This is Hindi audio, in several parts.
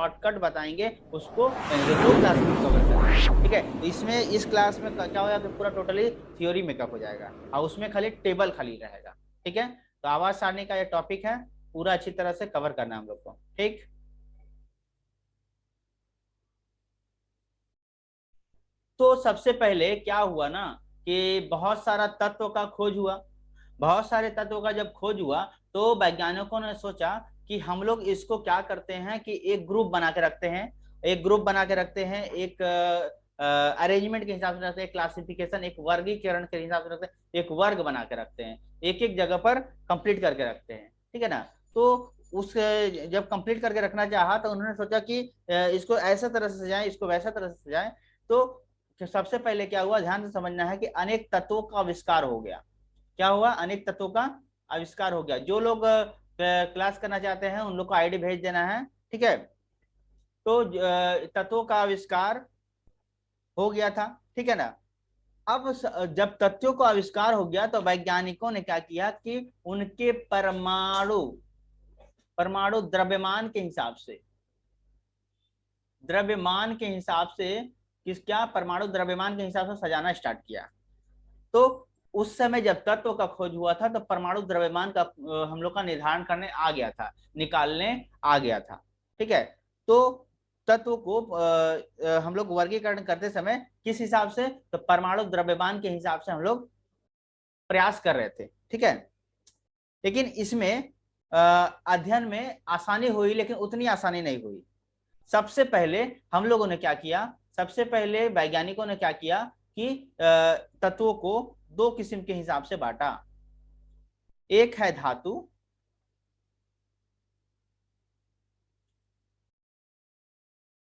शॉर्टकट बताएंगे उसको दो क्लास में कवर करेंगे। ठीक है, तो इसमें इस क्लास में क्या होगा कि पूरा टोटली थ्योरी मेकअप हो जाएगा और उसमें खाली टेबल खाली रहेगा। ठीक है, तो आवाज सारणी का ये टॉपिक है, पूरा अच्छी तरह से कवर करना हम लोग को। ठीक, तो सबसे पहले क्या हुआ ना कि बहुत सारा तत्व का खोज हुआ। बहुत सारे तत्वों का जब खोज हुआ तो वैज्ञानिकों ने सोचा कि हम लोग इसको क्या करते हैं कि एक ग्रुप बना के रखते हैं। एक ग्रुप बना के रखते हैं, एक अरेंजमेंट के हिसाब से रखते हैं, क्लासिफिकेशन एक वर्गीकरण के हिसाब से रखते हैं, एक वर्ग बना के रखते हैं, एक एक जगह पर कंप्लीट करके रखते हैं। ठीक है ना, तो उस जब कंप्लीट करके रखना चाहा तो उन्होंने सोचा कि इसको ऐसा तरह से सजाएं, इसको वैसा तरह से सजाएं। तो सबसे पहले क्या हुआ, ध्यान से समझना है कि अनेक तत्वों का आविष्कार हो गया। क्या हुआ, अनेक तत्वों का आविष्कार हो गया। जो लोग क्लास करना चाहते हैं उन लोग को आईडी भेज देना है। ठीक है, तो तत्वों का आविष्कार हो गया था। ठीक है ना, अब जब तथ्यों का आविष्कार हो गया तो वैज्ञानिकों ने क्या किया कि उनके परमाणु परमाणु द्रव्यमान के हिसाब से, द्रव्यमान के हिसाब से किस क्या परमाणु द्रव्यमान के हिसाब से सजाना स्टार्ट किया। तो उस समय जब तत्व का खोज हुआ था तो परमाणु द्रव्यमान का हम लोग का निर्धारण करने आ गया था, निकालने आ गया था। ठीक है, तो तत्व को हम लोग वर्गीकरण करते समय किस हिसाब से, तो परमाणु द्रव्यमान के हिसाब से हम लोग प्रयास कर रहे थे। ठीक है, लेकिन इसमें अध्ययन में आसानी हुई लेकिन उतनी आसानी नहीं हुई। सबसे पहले हम लोगों ने क्या किया, सबसे पहले वैज्ञानिकों ने क्या किया कि तत्वों को दो किस्म के हिसाब से बांटा। एक है धातु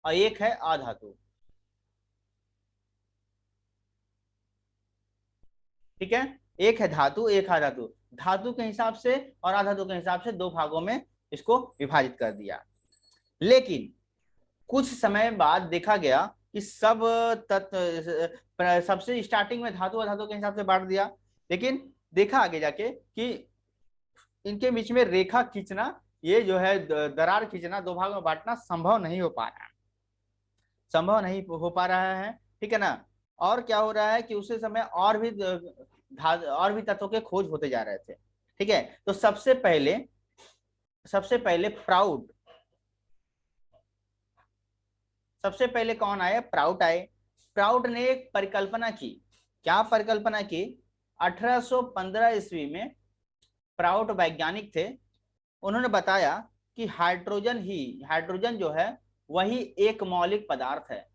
और एक है अधातु। ठीक है, एक है धातु, एक अधातु। धातु के हिसाब से और अधातु के हिसाब से दो भागों में इसको विभाजित कर दिया। लेकिन कुछ समय बाद देखा गया कि सब तत्व सबसे स्टार्टिंग में धातु अधातु के हिसाब से बांट दिया, लेकिन देखा आगे जाके कि इनके बीच में रेखा खींचना, ये जो है दरार खींचना, दो भाग में बांटना संभव नहीं हो पा रहा है, संभव नहीं हो पा रहा है। ठीक है ना, और क्या हो रहा है कि उसी समय और भी तत्वों के खोज होते जा रहे थे। ठीक है, तो सबसे पहले प्राउड, सबसे पहले कौन आए, प्राउड आए। प्राउड ने एक परिकल्पना की। क्या परिकल्पना की, 1815 ईस्वी में प्राउड वैज्ञानिक थे। उन्होंने बताया कि हाइड्रोजन जो है वही एक मौलिक पदार्थ है।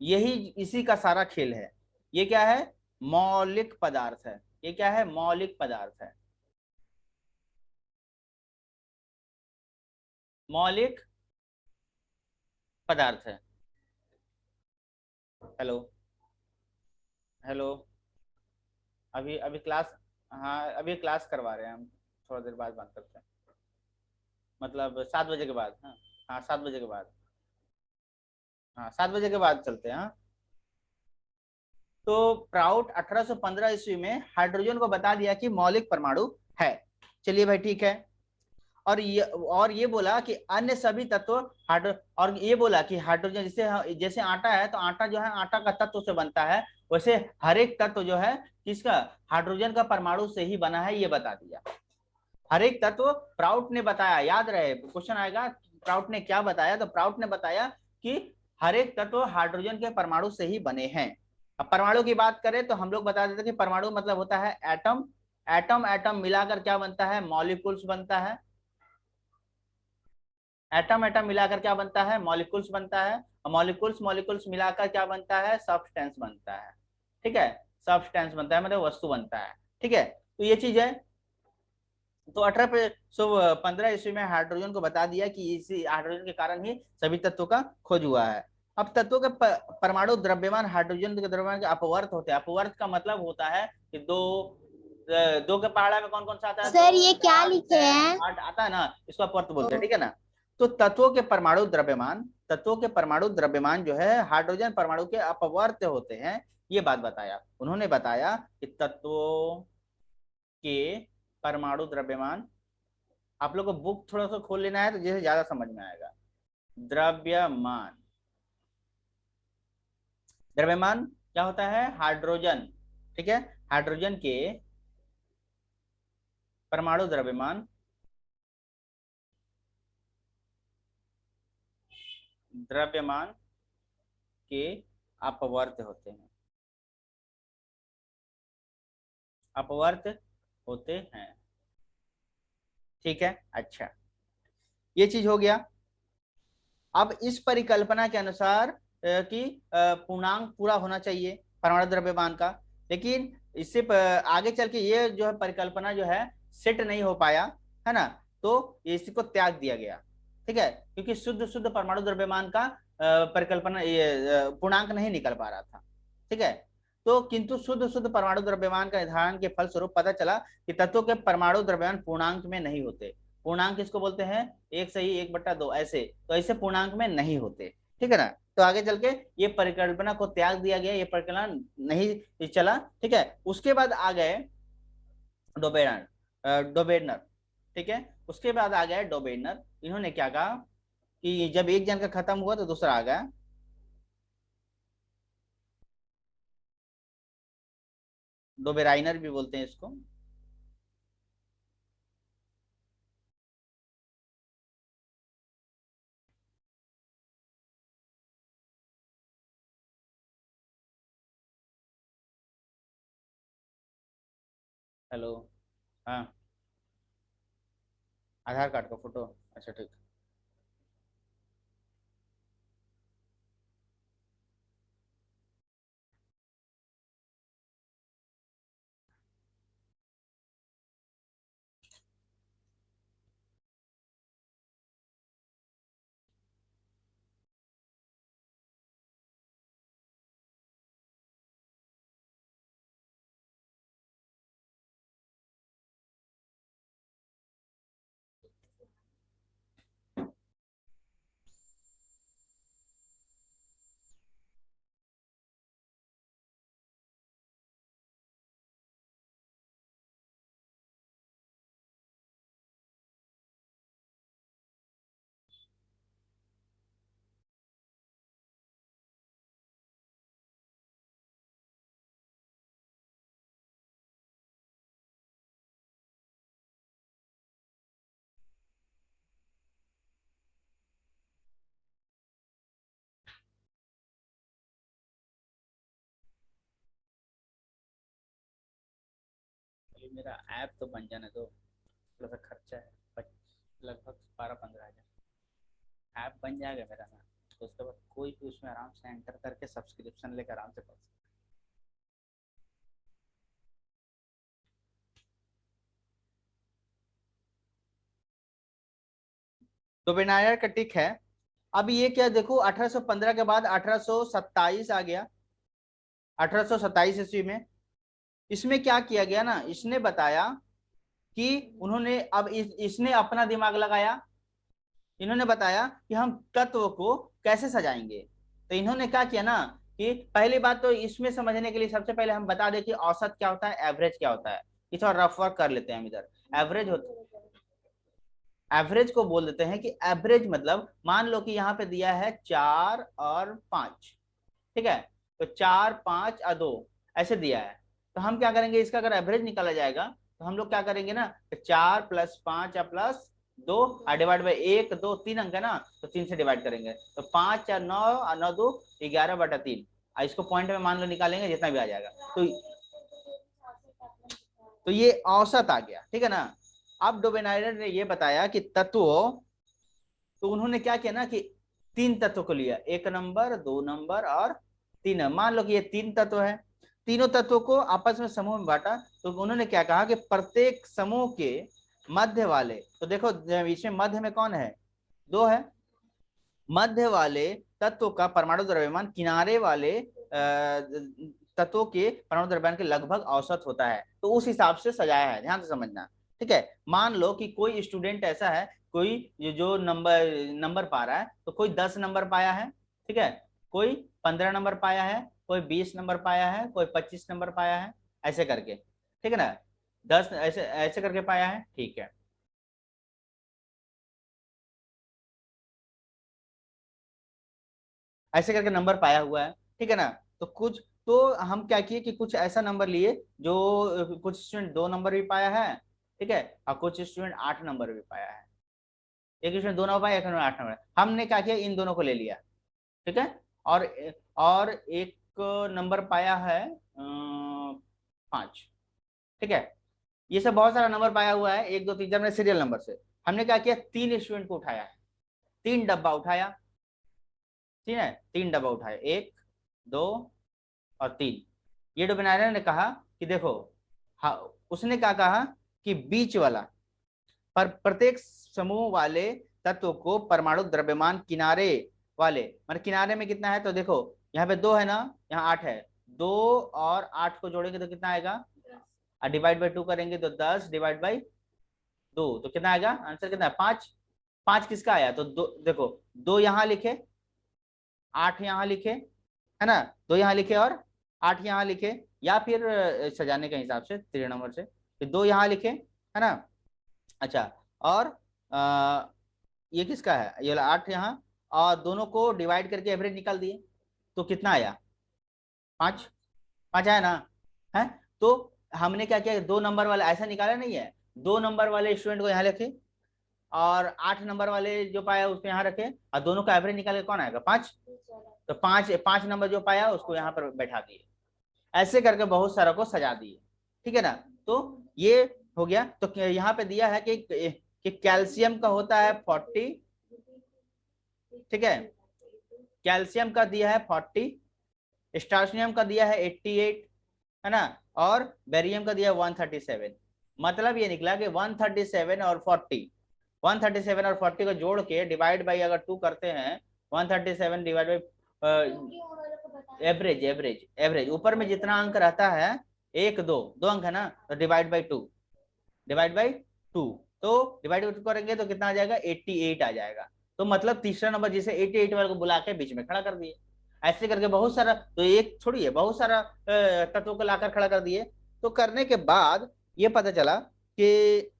यही इसी का सारा खेल है। ये क्या है, मौलिक पदार्थ है। ये क्या है, मौलिक पदार्थ है, मौलिक पदार्थ है। हेलो, हेलो, अभी अभी क्लास, हाँ अभी क्लास करवा रहे हैं हम, थोड़ा देर बाद बात करते हैं, मतलब 7 बजे के बाद। हाँ, हाँ 7 बजे के बाद, हाँ 7 बजे के बाद चलते हैं। हाँ, तो प्राउट 1815 ईस्वी में हाइड्रोजन को बता दिया कि मौलिक परमाणु है। चलिए भाई ठीक है, और ये बोला कि अन्य सभी तत्व हाइड्रो और ये बोला कि हाइड्रोजन जैसे जैसे आटा है तो आटा जो है आटा का तत्व से बनता है, वैसे हर एक तत्व जो है किसका, हाइड्रोजन का परमाणु से ही बना है, ये बता दिया। हर एक तत्व प्राउट ने बताया, याद रहे क्वेश्चन आएगा प्राउट ने क्या बताया, तो प्राउट ने बताया कि हर एक तत्व हाइड्रोजन के परमाणु से ही बने हैं। अब परमाणु की बात करें तो हम लोग बता देते कि परमाणु मतलब होता है एटम। एटम एटम मिलाकर क्या बनता है, मॉलिक्यूल्स बनता है। एटम एटम मिलाकर क्या बनता है, मॉलिक्यूल्स बनता है। और मॉलिक्यूल्स मॉलिक्यूल्स मिलाकर क्या बनता है, सब्सटेंस बनता है। ठीक है, सब्सटेंस बनता है मतलब वस्तु बनता है। ठीक है, तो ये चीज है। तो 1815 ईस्वी में हाइड्रोजन को बता दिया कि इसी हाइड्रोजन के कारण ही सभी तत्वों का खोज हुआ है। अब तत्वों के परमाणु द्रव्यमान, हाइड्रोजन के द्रव्यमान के अपवर्त होते हैं। अपवर्त का मतलब होता है कि दो के पहाड़ा में कौन कौन सा आता है, सर 2 ये क्या 4 लिखे 6 हैं? 8 आता है ना, इसको अपवर्त बोलते हैं। ठीक है ना, तो तत्वों के परमाणु द्रव्यमान, तत्वों के परमाणु द्रव्यमान जो है हाइड्रोजन परमाणु के अपवर्त होते हैं, ये बात बताया। उन्होंने बताया कि तत्वों के परमाणु द्रव्यमान, आप लोग को बुक थोड़ा सा खोल लेना है तो जैसे ज्यादा समझ में आएगा। द्रव्यमान। द्रव्यमान क्या होता है? हाइड्रोजन। ठीक है, हाइड्रोजन के परमाणु द्रव्यमान द्रव्यमान के अपवर्त होते हैं। अपवर्त होते हैं। ठीक है, अच्छा, ये चीज हो गया। अब इस परिकल्पना के अनुसार कि पूर्णांक पूरा होना चाहिए परमाणु द्रव्यमान का, लेकिन इससे आगे चल के ये जो है परिकल्पना जो है सेट नहीं हो पाया, है ना, तो इसको त्याग दिया गया। ठीक है, क्योंकि शुद्ध शुद्ध परमाणु द्रव्यमान का परिकल्पना ये पूर्णांक नहीं निकल पा रहा था। ठीक है, तो किंतु शुद्ध शुद्ध परमाणु द्रव्यमान का निर्धारण के फलस्वरूप पता चला कि तत्वों के परमाणु द्रव्यमान पूर्णांक में नहीं होते। पूर्णांक किसको बोलते हैं? एक सही 1/2 ऐसे, तो ऐसे पूर्णांक में नहीं होते। ठीक है ना, तो आगे चल के ये परिकल्पना को त्याग दिया गया, ये परिकल्पना नहीं चला। ठीक है, उसके बाद आ गए डोबेनर। ठीक है, उसके बाद आ गए डोबेनर। इन्होंने क्या कहा कि जब एक जन का खत्म हुआ तो दूसरा आ गया। डोबेराइनर भी बोलते हैं इसको। हेलो। हाँ, आधार कार्ड का फोटो, अच्छा ठीक। अभी मेरा ऐप तो बन जाने दो, थोड़ा सा खर्चा है, लगभग 12-15 हज़ार। ऐप बन जाएगा मेरा ना, तो उसके बाद कोई भी उसमें आराम से एंटर करके सब्सक्रिप्शन लेकर आराम से पढ़ सकता है। तो विनायक का टिक है। अब ये क्या देखो, 1815 के बाद 1827 आ गया। 1827 ईस्वी में इसमें क्या किया गया ना, इसने बताया कि उन्होंने अब इसने अपना दिमाग लगाया। इन्होंने बताया कि हम तत्व को कैसे सजाएंगे। तो इन्होंने क्या किया ना कि पहली बात तो इसमें समझने के लिए सबसे पहले हम बता दें कि औसत क्या होता है, एवरेज क्या होता है। ये थोड़ा रफ वर्क कर लेते हैं हम इधर। एवरेज होता, एवरेज को बोल देते हैं कि एवरेज मतलब मान लो कि यहाँ पे दिया है 4 और 5। ठीक है, तो 4, 5 और 2 ऐसे दिया है। तो हम क्या करेंगे, इसका अगर एवरेज निकाला जाएगा तो हम लोग क्या करेंगे ना, 4 + 5 + 2 और डिवाइड बाई 1, 2, 3 अंक है ना, तो 3 से डिवाइड करेंगे तो 5 और 9 और 9 2 11/3। इसको पॉइंट में मान लो निकालेंगे जितना भी आ जाएगा। तो ये औसत आ गया। ठीक है ना, अब डोबेनाइडर ने ये बताया कि तत्वों, तो उन्होंने क्या किया ना कि 3 तत्व को लिया, 1 नंबर, 2 नंबर और 3 नंबर। मान लो कि ये 3 तत्व है, तीनों तत्वों को आपस में समूह में बांटा। तो उन्होंने क्या कहा कि प्रत्येक समूह के मध्य वाले, तो देखो इसमें मध्य में कौन है? 2 है। मध्य वाले तत्व का परमाणु द्रव्यमान किनारे वाले तत्वों के परमाणु द्रव्यमान के लगभग औसत होता है। तो उस हिसाब से सजाया है, ध्यान से समझना। ठीक है, मान लो कि कोई स्टूडेंट ऐसा है, कोई जो नंबर नंबर पा रहा है, तो कोई 10 नंबर पाया है। ठीक है, कोई 15 नंबर पाया है, कोई 20 नंबर पाया है, कोई 25 नंबर पाया है, ऐसे करके। ठीक है ना, 10 ऐसे ऐसे करके पाया है। ठीक है। ऐसे करके नंबर पाया हुआ है, ठीक है ना। तो कुछ, तो हम क्या किए कि कुछ ऐसा नंबर लिए जो कुछ स्टूडेंट 2 नंबर भी पाया है, ठीक है, और कुछ स्टूडेंट 8 नंबर भी पाया है। एक स्टूडेंट 2 नंबर पाया, एक स्टूडेंट 8 नंबर, हमने क्या किया, इन दोनों को ले लिया, ठीक है। और और एक नंबर पाया है 5, ठीक है। ये सब बहुत सारा नंबर पाया हुआ है, 1 2 3 4 में सीरियल नंबर से। हमने क्या किया, 3 स्टूडेंट को उठाया है, 3 डब्बा उठाया, ठीक है, 3 डब्बा उठाया, 1 2 और 3। ये डोमिनायर ने कहा कि देखो, हाँ, उसने क्या कहा कि बीच वाला पर प्रत्येक समूह वाले तत्व को परमाणु द्रव्यमान किनारे वाले, मतलब किनारे में कितना है, तो देखो यहाँ पे 2 है ना, यहाँ 8 है, 2 और 8 को जोड़ेंगे तो कितना आएगा, और डिवाइड बाई 2 करेंगे तो 10 डिवाइड बाई 2, तो कितना आएगा, आंसर कितना है, 5। 5 किसका आया, तो दो, देखो 2 यहाँ लिखे, 8 यहाँ लिखे, है ना, 2 यहाँ लिखे और 8 यहाँ लिखे, या फिर सजाने के हिसाब से 3 नंबर से, फिर 2 यहाँ लिखे, है ना। अच्छा, और ये किसका है, ये वाला 8 यहाँ, और दोनों को डिवाइड करके एवरेज निकाल दिए, तो कितना आया, 5। 5 आया ना, है। तो हमने क्या किया, 2 नंबर वाला ऐसा निकाला नहीं है, 2 नंबर वाले स्टूडेंट को यहाँ रखे, और 8 नंबर वाले जो पाया उसको यहाँ रखे, और दोनों का एवरेज निकाल के कौन आएगा, 5। तो 5 नंबर जो पाया उसको यहाँ पर बैठा दिए, ऐसे करके बहुत सारा को सजा दिए, ठीक है ना। तो ये हो गया। तो यहाँ पे दिया है कि कैल्शियम का होता है 40, ठीक है, कैल्शियम का दिया है 40, स्टार्चनियम का दिया है 88, है ना, और बेरियम का दिया है 137। मतलब ये निकला कि 137 और 40, 137 और 40 को जोड़ के डिवाइड बाई अगर 2 करते हैं, 137 divide by average, average average ऊपर में जितना अंक रहता है, 1 2 अंक है ना, तो डिवाइड बाई 2, डिवाइड बाई 2, तो डिवाइड बाई 2 करेंगे तो कितना आ जाएगा, 88 आ जाएगा। तो मतलब तीसरा नंबर जिसे 88 वाले को बुला के बीच में खड़ा कर दिए, ऐसे करके बहुत सारा, तो एक छोड़िए बहुत सारा तत्वों को लाकर खड़ा कर दिए। तो करने के बाद ये पता चला कि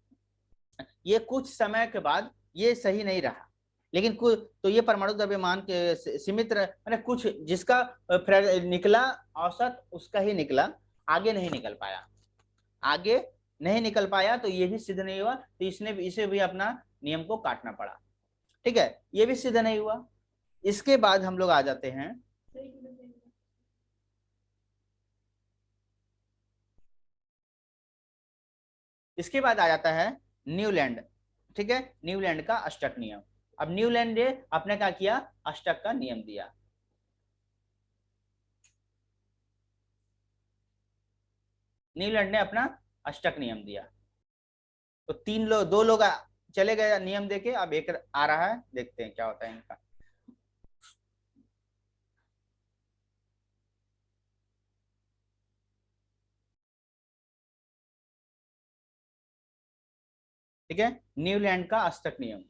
ये कुछ समय के बाद ये सही नहीं रहा, लेकिन कुछ तो ये परमाणु द्रव्यमान के सीमित मैंने कुछ जिसका निकला औसत उसका ही निकला, आगे नहीं निकल पाया, आगे नहीं निकल पाया, तो ये भी सिद्ध नहीं हुआ, तो इसने इसे भी अपना नियम को काटना पड़ा, ठीक है, ये भी सिद्ध नहीं हुआ। इसके बाद हम लोग आ जाते हैं, इसके बाद आ जाता है न्यूलैंड, ठीक है, न्यूलैंड का अष्टक नियम। अब न्यूलैंड ने अपने क्या किया, अष्टक का नियम दिया। न्यूलैंड ने अपना अष्टक नियम दिया। तो 2 लोग चले गए नियम देके, अब एक आ रहा है, देखते हैं क्या होता है इनका। ठीक है, न्यूलैंड का अष्टक नियम,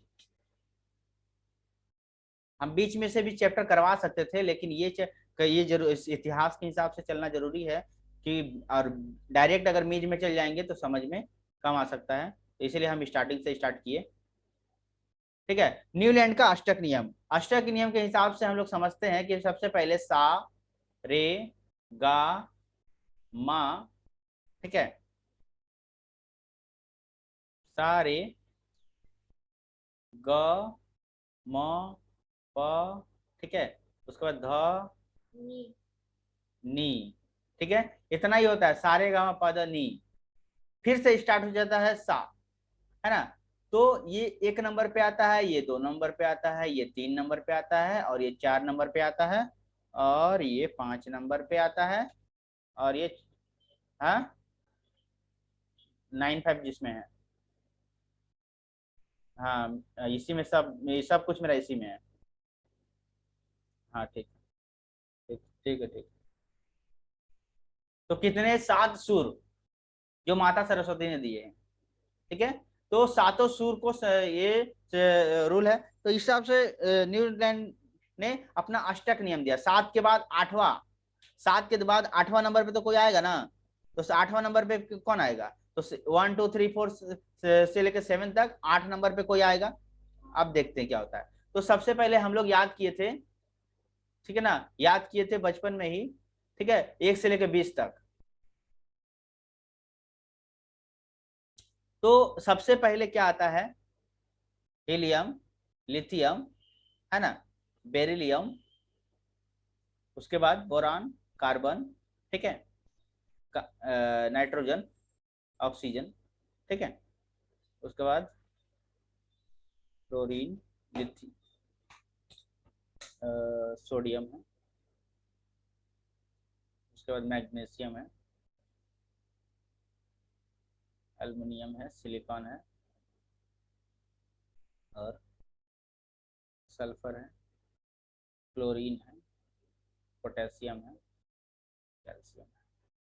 हम बीच में से भी चैप्टर करवा सकते थे, लेकिन ये जरूर इतिहास के हिसाब से चलना जरूरी है कि, और डायरेक्ट अगर मीज में चल जाएंगे तो समझ में कम आ सकता है, तो इसलिए हम स्टार्टिंग से स्टार्ट किए। ठीक है, न्यूलैंड का अष्टक नियम, अष्टक नियम के हिसाब से हम लोग समझते हैं कि सबसे पहले सा, रे, गा, मा, ठीक है, सा, रे, ग, म, प, ठीक है, उसके बाद ध, नी, ठीक है, इतना ही होता है, सारे गामा पद नी। फिर से स्टार्ट हो जाता है सा, है ना। तो ये 1 नंबर पे आता है, ये 2 नंबर पे आता है, ये 3 नंबर पे आता है, और ये 4 नंबर पे आता है, और ये 5 नंबर पे आता है, और ये, हाँ, 9 5 जिसमें है, हाँ, इसी में सब, ये सब कुछ मेरा इसी में है। हाँ, ठीक, ठीक, ठीक है, ठीक। तो कितने 7 सुर जो माता सरस्वती ने दिए हैं, ठीक है। तो सातों सुर को ये रूल है, तो इस हिसाब से न्यूजीलैंड ने अपना अष्टक नियम दिया। 7 के बाद 8वां, 7 के बाद 8वां नंबर पे तो कोई आएगा ना, तो 8वां नंबर पे कौन आएगा, तो 1 2 3 4 से लेकर 7 तक 8 नंबर पे कोई आएगा। अब देखते हैं क्या होता है। तो सबसे पहले हम लोग याद किए थे, ठीक है ना, याद किए थे बचपन में ही, ठीक है, 1 से लेकर 20 तक। तो सबसे पहले क्या आता है, हीलियम, लिथियम, है ना, बेरिलियम, उसके बाद बोरान, कार्बन, ठीक है, नाइट्रोजन, ऑक्सीजन, ठीक है, उसके बाद क्लोरीन, लिथि सोडियम है, उसके बाद मैग्नीशियम है, एल्युमिनियम है, सिलिकॉन है, और सल्फर है, क्लोरीन है, पोटेशियम है, कैल्शियम है,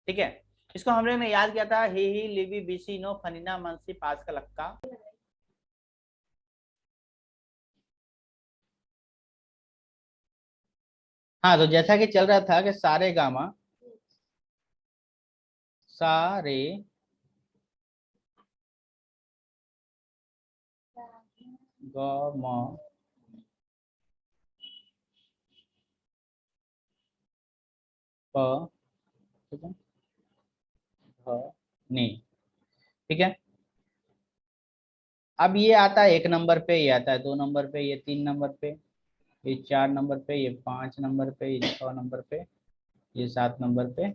ठीक है। इसको हम लोग ने याद किया था, ही लिवी बीसी नो फनीना मंसी पास का लक्का। हाँ, तो जैसा कि चल रहा था कि सारे गामा, सारे गामा, प, ठीक है, ध, नी, ठीक है। अब ये आता है 1 नंबर पे, ये आता है 2 नंबर पे, ये 3 नंबर पे, ये 4 नंबर पे, ये 5 नंबर पे, ये 6 नंबर पे, ये 7 नंबर पे,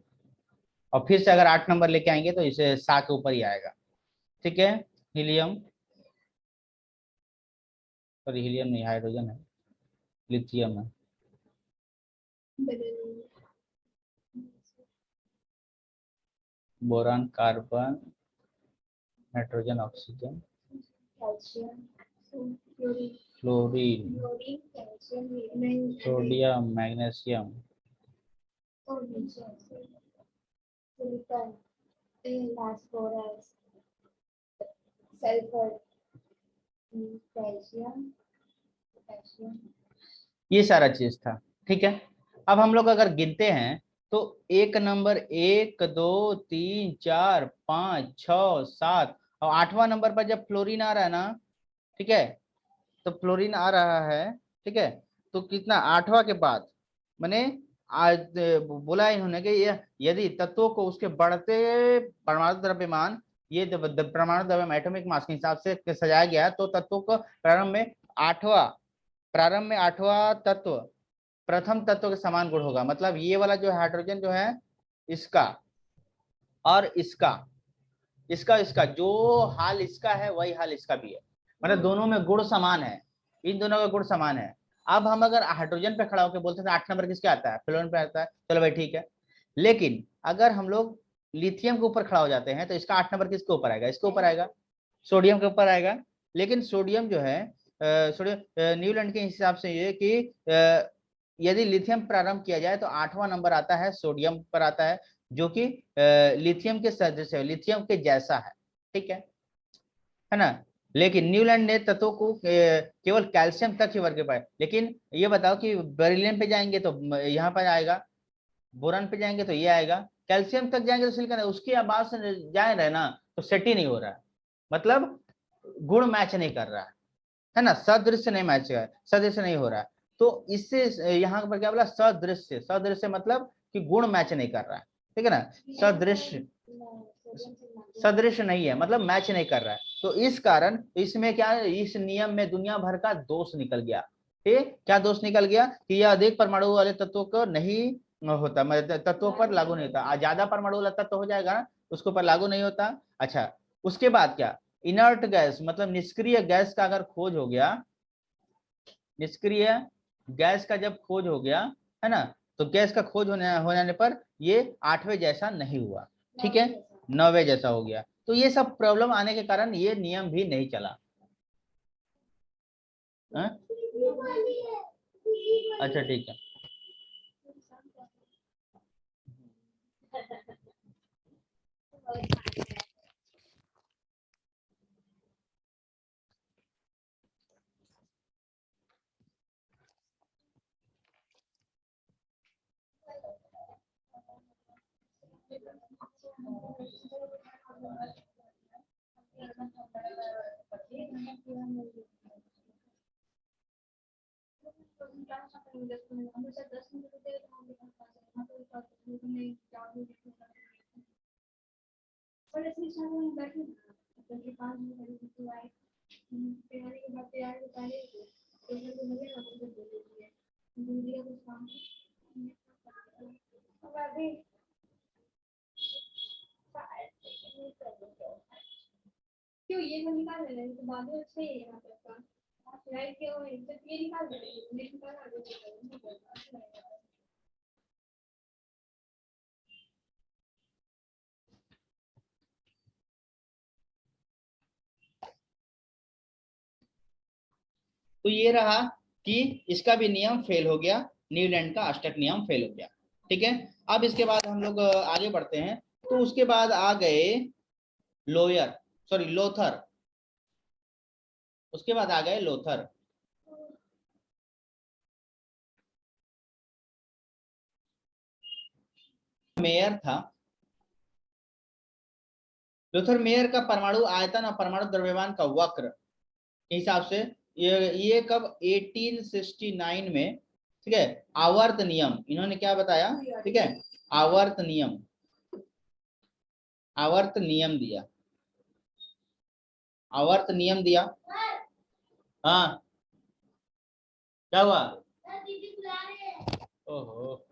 और फिर से अगर 8 नंबर लेके आएंगे तो इसे 7 के ऊपर ही आएगा, ठीक है। हीलियम, सॉरी हीलियम नहीं, हाइड्रोजन है, लिथियम है, boron, carbon, nitrogen, oxygen, fluorine, sodium, magnesium, ये सारा चीज था, ठीक है। अब हम लोग अगर गिनते हैं तो 1 नंबर, 1 2 3 4 5 6 7, और 8वां नंबर पर जब फ्लोरीन आ रहा है ना, ठीक है, तो फ्लोरीन आ रहा है, ठीक है, तो कितना 8वां के बाद, मैंने आज बोला इन्होंने कि ये यदि तत्वों को उसके बढ़ते परमाणु द्रव्यमान, ये परमाणु द्रव्यमान एटॉमिक मास के हिसाब से सजाया गया है, तो तत्वों को आठवां प्रारंभ में आठवां तत्व प्रथम तत्व के समान गुण होगा। मतलब ये वाला जो हाइड्रोजन जो है, इसका और इसका, इसका इसका जो हाल इसका है वही हाल इसका भी है, मतलब दोनों में गुण समान है, इन दोनों का गुण समान है। अब हम अगर हाइड्रोजन पे खड़ा होकर बोलते थे 8 नंबर किसके आता है, फ्लोरीन पे आता है, चलो भाई ठीक है। लेकिन अगर हम लोग लिथियम के ऊपर खड़ा हो जाते हैं तो इसका 8 नंबर किसके ऊपर आएगा, इसके ऊपर आएगा, सोडियम के ऊपर आएगा। लेकिन सोडियम जो है, सोडियम न्यूलैंड के हिसाब से ये कि यदि लिथियम प्रारंभ किया जाए तो 8वां नंबर आता है, सोडियम पर आता है, जो कि लिथियम के सदृश है, लिथियम के जैसा है, ठीक है ना। लेकिन न्यूलैंड ने तत्वों को केवल कैल्शियम तक ही वर्ग पाए। लेकिन ये बताओ कि बेरिलियम पे जाएंगे तो यहाँ पर आएगा, बोरान पे जाएंगे तो ये आएगा, कैल्शियम तक जाएंगे तो सिलिकॉन, उसकी आवाज से जाए रहे ना, तो सेट ही नहीं हो रहा है, मतलब गुण मैच नहीं कर रहा है ना, सदृश्य नहीं मैच है, सदृश्य नहीं हो रहा है। तो इससे यहाँ पर क्या बोला, सदृश्य, सदृश्य मतलब कि गुण मैच नहीं कर रहा है, ठीक है ना, सदृश्य, सदृश्य नहीं है मतलब मैच नहीं कर रहा है। तो इस कारण इसमें क्या है, इस नियम में दुनिया भर का दोष निकल गया। ठीक, क्या दोष निकल गया कि यह अधिक परमाणु वाले तत्वों को नहीं होता, मतलब तत्वों पर लागू नहीं होता, ज्यादा परमाणु वाला तत्व हो जाएगा ना, उसके ऊपर लागू नहीं होता। अच्छा, उसके बाद क्या, इनर्ट गैस मतलब निष्क्रिय गैस का अगर खोज हो गया, निष्क्रिय गैस का जब खोज हो गया, है ना, तो गैस का खोज हो जाने पर ये 8वें जैसा नहीं हुआ, ठीक है, 9वें जैसा हो गया। तो ये सब प्रॉब्लम आने के कारण ये नियम भी नहीं चला। हा? अच्छा ठीक है। क्यों ये तो निकाल ले तो बाद में अच्छा ही है यहाँ पर राइट के वो ये निकाल दे निकाल तो ये रहा कि इसका भी नियम फेल हो गया, न्यूलैंड का अष्टक नियम फेल हो गया। ठीक है, अब इसके बाद हम लोग आगे बढ़ते हैं। तो उसके बाद आ गए लोथर। उसके बाद आ गए लोथर। मेयर था। लोथर मेयर का परमाणु आयतन और परमाणु द्रव्यमान का वक्र के हिसाब से ये कब 1869 में, ठीक है, आवर्त नियम इन्होंने क्या बताया, ठीक है, आवर्त नियम दिया, आवर्त नियम दिया। हाँ क्या हुआ? ओहो,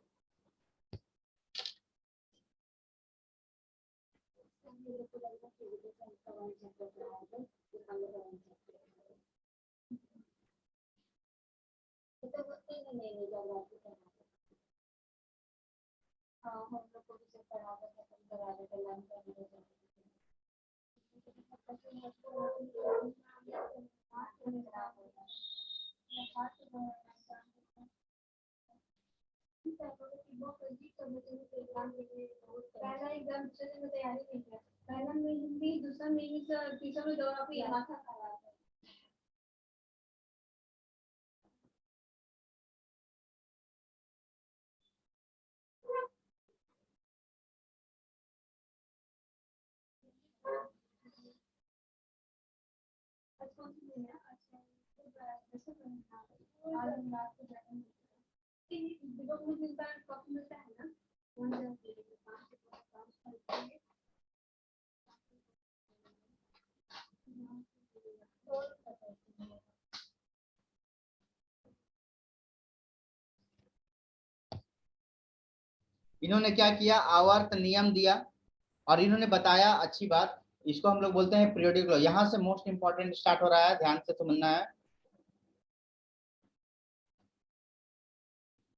पहला एग्जाम दूसरे में तैयारी नहीं किया, पहला में हिंदी, दूसरा में इंग्लिश, तीसरा में ज्योग्राफी, माथा खराब है। इन्होंने क्या किया, आवर्त नियम दिया और इन्होंने बताया, अच्छी बात, इसको हम लोग बोलते हैं पीरियोडिक लॉ। यहां से मोस्ट इंपॉर्टेंट स्टार्ट हो रहा है, ध्यान से समझना है।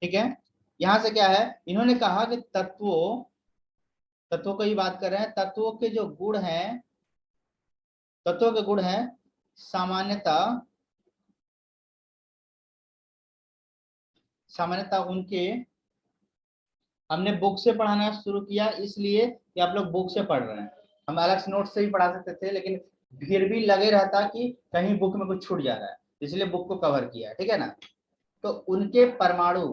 ठीक है, यहां से क्या है, इन्होंने कहा कि तत्वों की बात कर रहे हैं, तत्वों के जो गुण हैं, तत्वों के गुण हैं सामान्यता उनके, हमने बुक से पढ़ाना शुरू किया इसलिए कि आप लोग बुक से पढ़ रहे हैं। हम अलग से नोट से भी पढ़ा सकते थे, लेकिन फिर भी लगे रहता कि कहीं बुक में कुछ छूट जा रहा है, इसलिए बुक को कवर किया। ठीक है ना, तो उनके परमाणु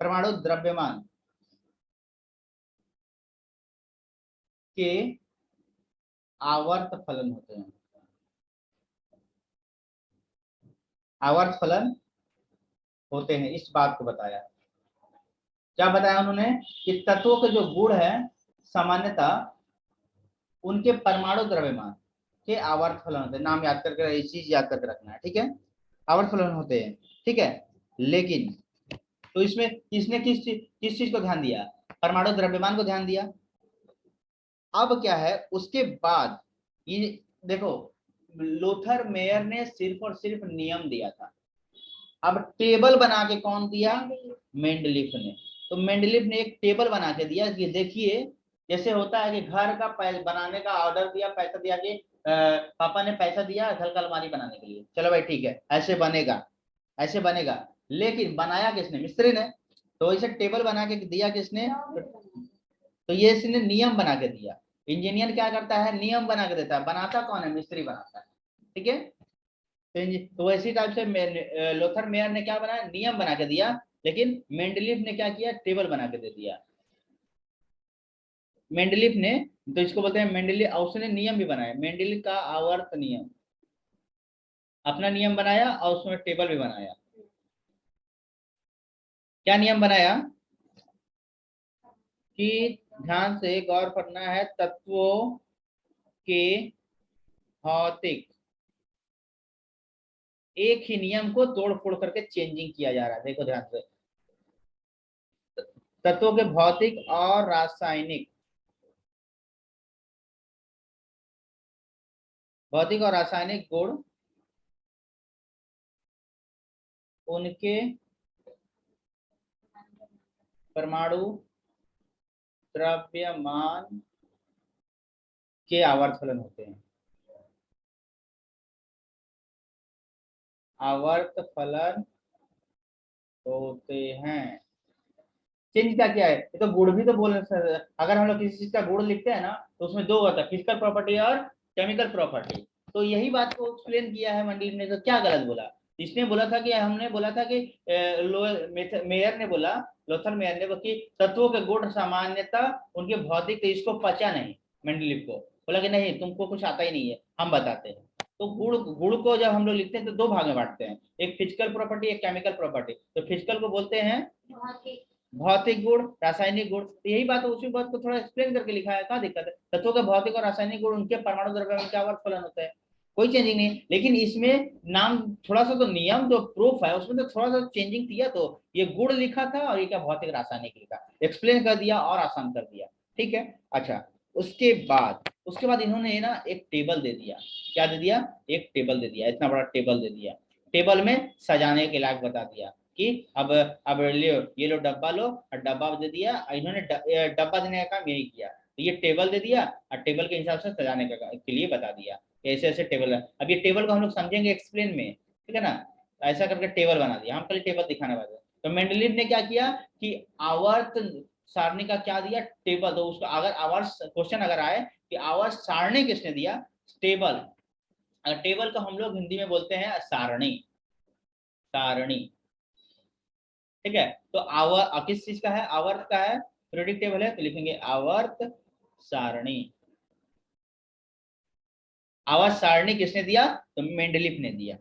परमाणु द्रव्यमान के आवर्त फलन होते हैं, आवर्त फलन होते हैं, इस बात को बताया। क्या बताया उन्होंने कि तत्वों के जो गुण है सामान्यता उनके परमाणु द्रव्यमान के आवर्त फलन होते हैं। नाम याद करके, ये चीज याद करके रखना है, ठीक है, आवर्त फलन होते हैं। ठीक है, लेकिन तो इसमें किसने किस चीज को ध्यान दिया, परमाणु द्रव्यमान को ध्यान दिया। अब क्या है उसके बाद, ये देखो, लोथर मेयर ने सिर्फ और सिर्फ नियम दिया था, अब टेबल बना के कौन दिया, मेंडलीफ ने। तो मेंडलीफ ने एक टेबल बना के दिया कि देखिए, जैसे होता है कि घर का बनाने का ऑर्डर दिया, पैसा दिया कि पापा ने पैसा दिया घर का अलमारी बनाने के लिए, चलो भाई ठीक है, ऐसे बनेगा, ऐसे बनेगा। लेकिन बनाया किसने, मिस्त्री ने। तो इसे टेबल बना के दिया किसने, तो ये इसने नियम बना के दिया। इंजीनियर क्या करता है, नियम बना के देता है, बनाता कौन है, मिस्त्री बनाता है। ठीक है, तो इसी टाइप से लोथर मेयर ने क्या बनाया, नियम बना के दिया, लेकिन मेंडलीफ ने क्या किया, टेबल बना के दे दिया। मेंडलीफ ने, तो इसको बोलते हैं मेंडलीफ, उसने नियम भी बनाया, मेंडलीफ का आवर्त नियम, अपना नियम बनाया और उसमें टेबल भी बनाया। क्या नियम बनाया कि ध्यान से गौर करना है, तत्वों के भौतिक, एक ही नियम को तोड़ फोड़ करके चेंजिंग किया जा रहा है। देखो ध्यान से, तत्वों के भौतिक और रासायनिक, भौतिक और रासायनिक गुण उनके परमाणु द्रव्यमान के आवर्त फलन होते हैं। आवर्त फलन होते हैं। चेंज क्या क्या है, ये तो गुण भी तो बोल अगर हम लोग किसी चीज का गुण लिखते हैं ना तो उसमें दो होता है, फिजिकल प्रॉपर्टी और केमिकल प्रॉपर्टी। तो यही बात को एक्सप्लेन किया है मंडलिक ने। तो क्या गलत बोला, इसने बोला था कि हमने बोला था कि मेयर ने बोला, लोथर मेयर ने बोला कि तत्वों के गुण सामान्यता उनके भौतिक, तो इसको पचा नहीं। मंडलिक को बोला कि नहीं तुमको कुछ आता ही नहीं है, हम बताते हैं। तो गुण, गुण को जब हम लोग लिखते हैं तो दो भाग में बांटते हैं, एक फिजिकल प्रॉपर्टी, एक केमिकल प्रॉपर्टी। तो फिजिकल को बोलते हैं भौतिक गुण, रासायनिक गुण। तो यही बात उसी बात को थोड़ा एक्सप्लेन करके लिखा है, क्या दिक्कत है। तत्वों के भौतिक और रासायनिक गुण उनके परमाणु द्रव्यमान के आवर्त फलन होता है, कोई चेंजिंग नहीं। लेकिन इसमें नाम थोड़ा सा, तो नियम जो प्रूफ है उसमें तो थोड़ा सा चेंजिंग किया। तो ये गुण लिखा था और ये क्या भौतिक रासायनिक लिखा, एक्सप्लेन कर दिया और आसान कर दिया। ठीक है, अच्छा। उसके बाद इन्होंने ना एक टेबल दे दिया। क्या दे दिया, एक टेबल दे दिया, इतना बड़ा टेबल दे दिया। टेबल में सजाने के लायक बता दिया कि अब ये लो डब्बा लो, और डब्बा दे दिया। इन्होंने डब्बा देने का काम यही किया। तो ये टेबल दे दिया और टेबल के हिसाब से सजाने के लिए बता दिया, ऐसे ऐसे टेबल है। अब ये टेबल को हम लोग समझेंगे एक्सप्लेन में, ठीक है ना। ऐसा करके टेबल बना दिया, हम पहले टेबल दिखाने वाले। तो मेंडलीव ने क्या किया कि आवर्त सारणी का क्या दिया, टेबल। तो उसको अगर आवर्त क्वेश्चन अगर आए कि आवर्त सारणी किसने दिया, टेबल। टेबल को हम लोग हिंदी में बोलते हैं सारणी, सारणी। ठीक है, तो आवर्त किस चीज का है, आवर्त का है, पीरियोडिक टेबल है, तो लिखेंगे आवर्त सारणी। आवर्त सारणी किसने दिया, तो मेंडलीफ ने दिया।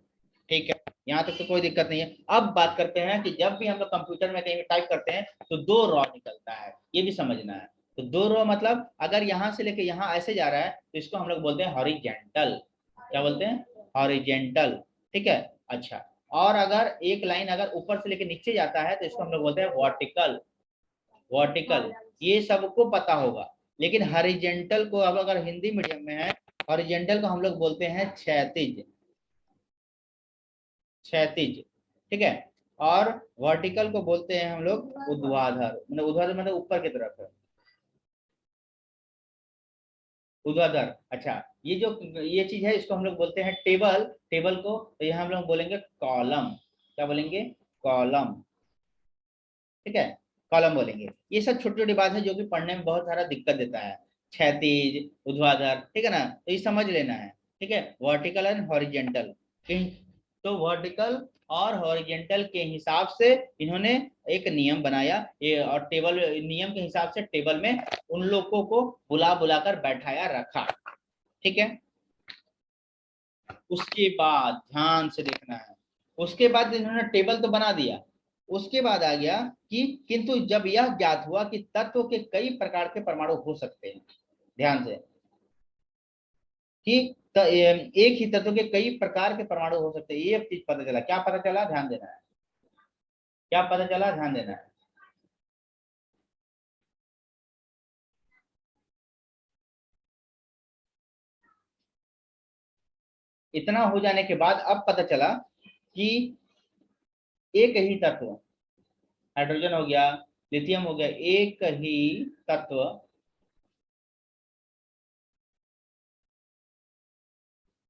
ठीक है, यहां तक तो कोई दिक्कत नहीं है। अब बात करते हैं कि जब भी हम लोग कंप्यूटर में कहीं टाइप करते हैं तो दो रॉ निकलता है, ये भी समझना है। तो दो रॉ मतलब अगर यहां से लेके यहां ऐसे जा रहा है तो इसको हम लोग बोलते हैं हॉरिजेंटल। क्या बोलते हैं, हॉरिजेंटल। ठीक है, अच्छा। और अगर एक लाइन अगर ऊपर से लेके नीचे जाता है तो इसको हम लोग बोलते हैं वर्टिकल, वर्टिकल। ये सबको पता होगा। लेकिन हॉरिजेंटल को अब अगर हिंदी मीडियम में है, हॉरिजेंटल को हम लोग बोलते हैं क्षैतिज, क्षैतिज। ठीक है, और वर्टिकल को बोलते हैं हम लोग ऊर्ध्वाधर, मतलब ऊर्ध्वाधर मतलब ऊपर की तरफ है, ऊर्ध्वाधर। अच्छा, ये जो ये चीज है इसको हम लोग बोलते हैं टेबल। टेबल को तो यहाँ हम लोग बोलेंगे कॉलम। क्या बोलेंगे, कॉलम। ठीक है, कॉलम बोलेंगे। ये सब छोटी छोटी बात है जो कि पढ़ने में बहुत सारा दिक्कत देता है। क्षैतिज, ऊर्ध्वाधर, ठीक है ना, तो ये समझ लेना है। ठीक है, वर्टिकल एंड हॉरिजेंटल। तो वर्टिकल और हॉरिजेंटल के हिसाब से इन्होंने एक नियम बनाया ये, और टेबल नियम के हिसाब से टेबल में उन लोगों को बुला बुलाकर बैठाया रखा। ठीक है, उसके बाद ध्यान से देखना है, उसके बाद इन्होंने टेबल तो बना दिया। उसके बाद आ गया कि किंतु जब यह ज्ञात हुआ कि तत्व के कई प्रकार के परमाणु हो सकते हैं, ध्यान से, कि एक ही तत्व के कई प्रकार के परमाणु हो सकते हैं, ये चीज पता चला। क्या पता चला, ध्यान देना है। क्या पता चला, ध्यान देना है। इतना हो जाने के बाद अब पता चला कि एक ही तत्व, हाइड्रोजन हो गया, लिथियम हो गया, एक ही तत्व,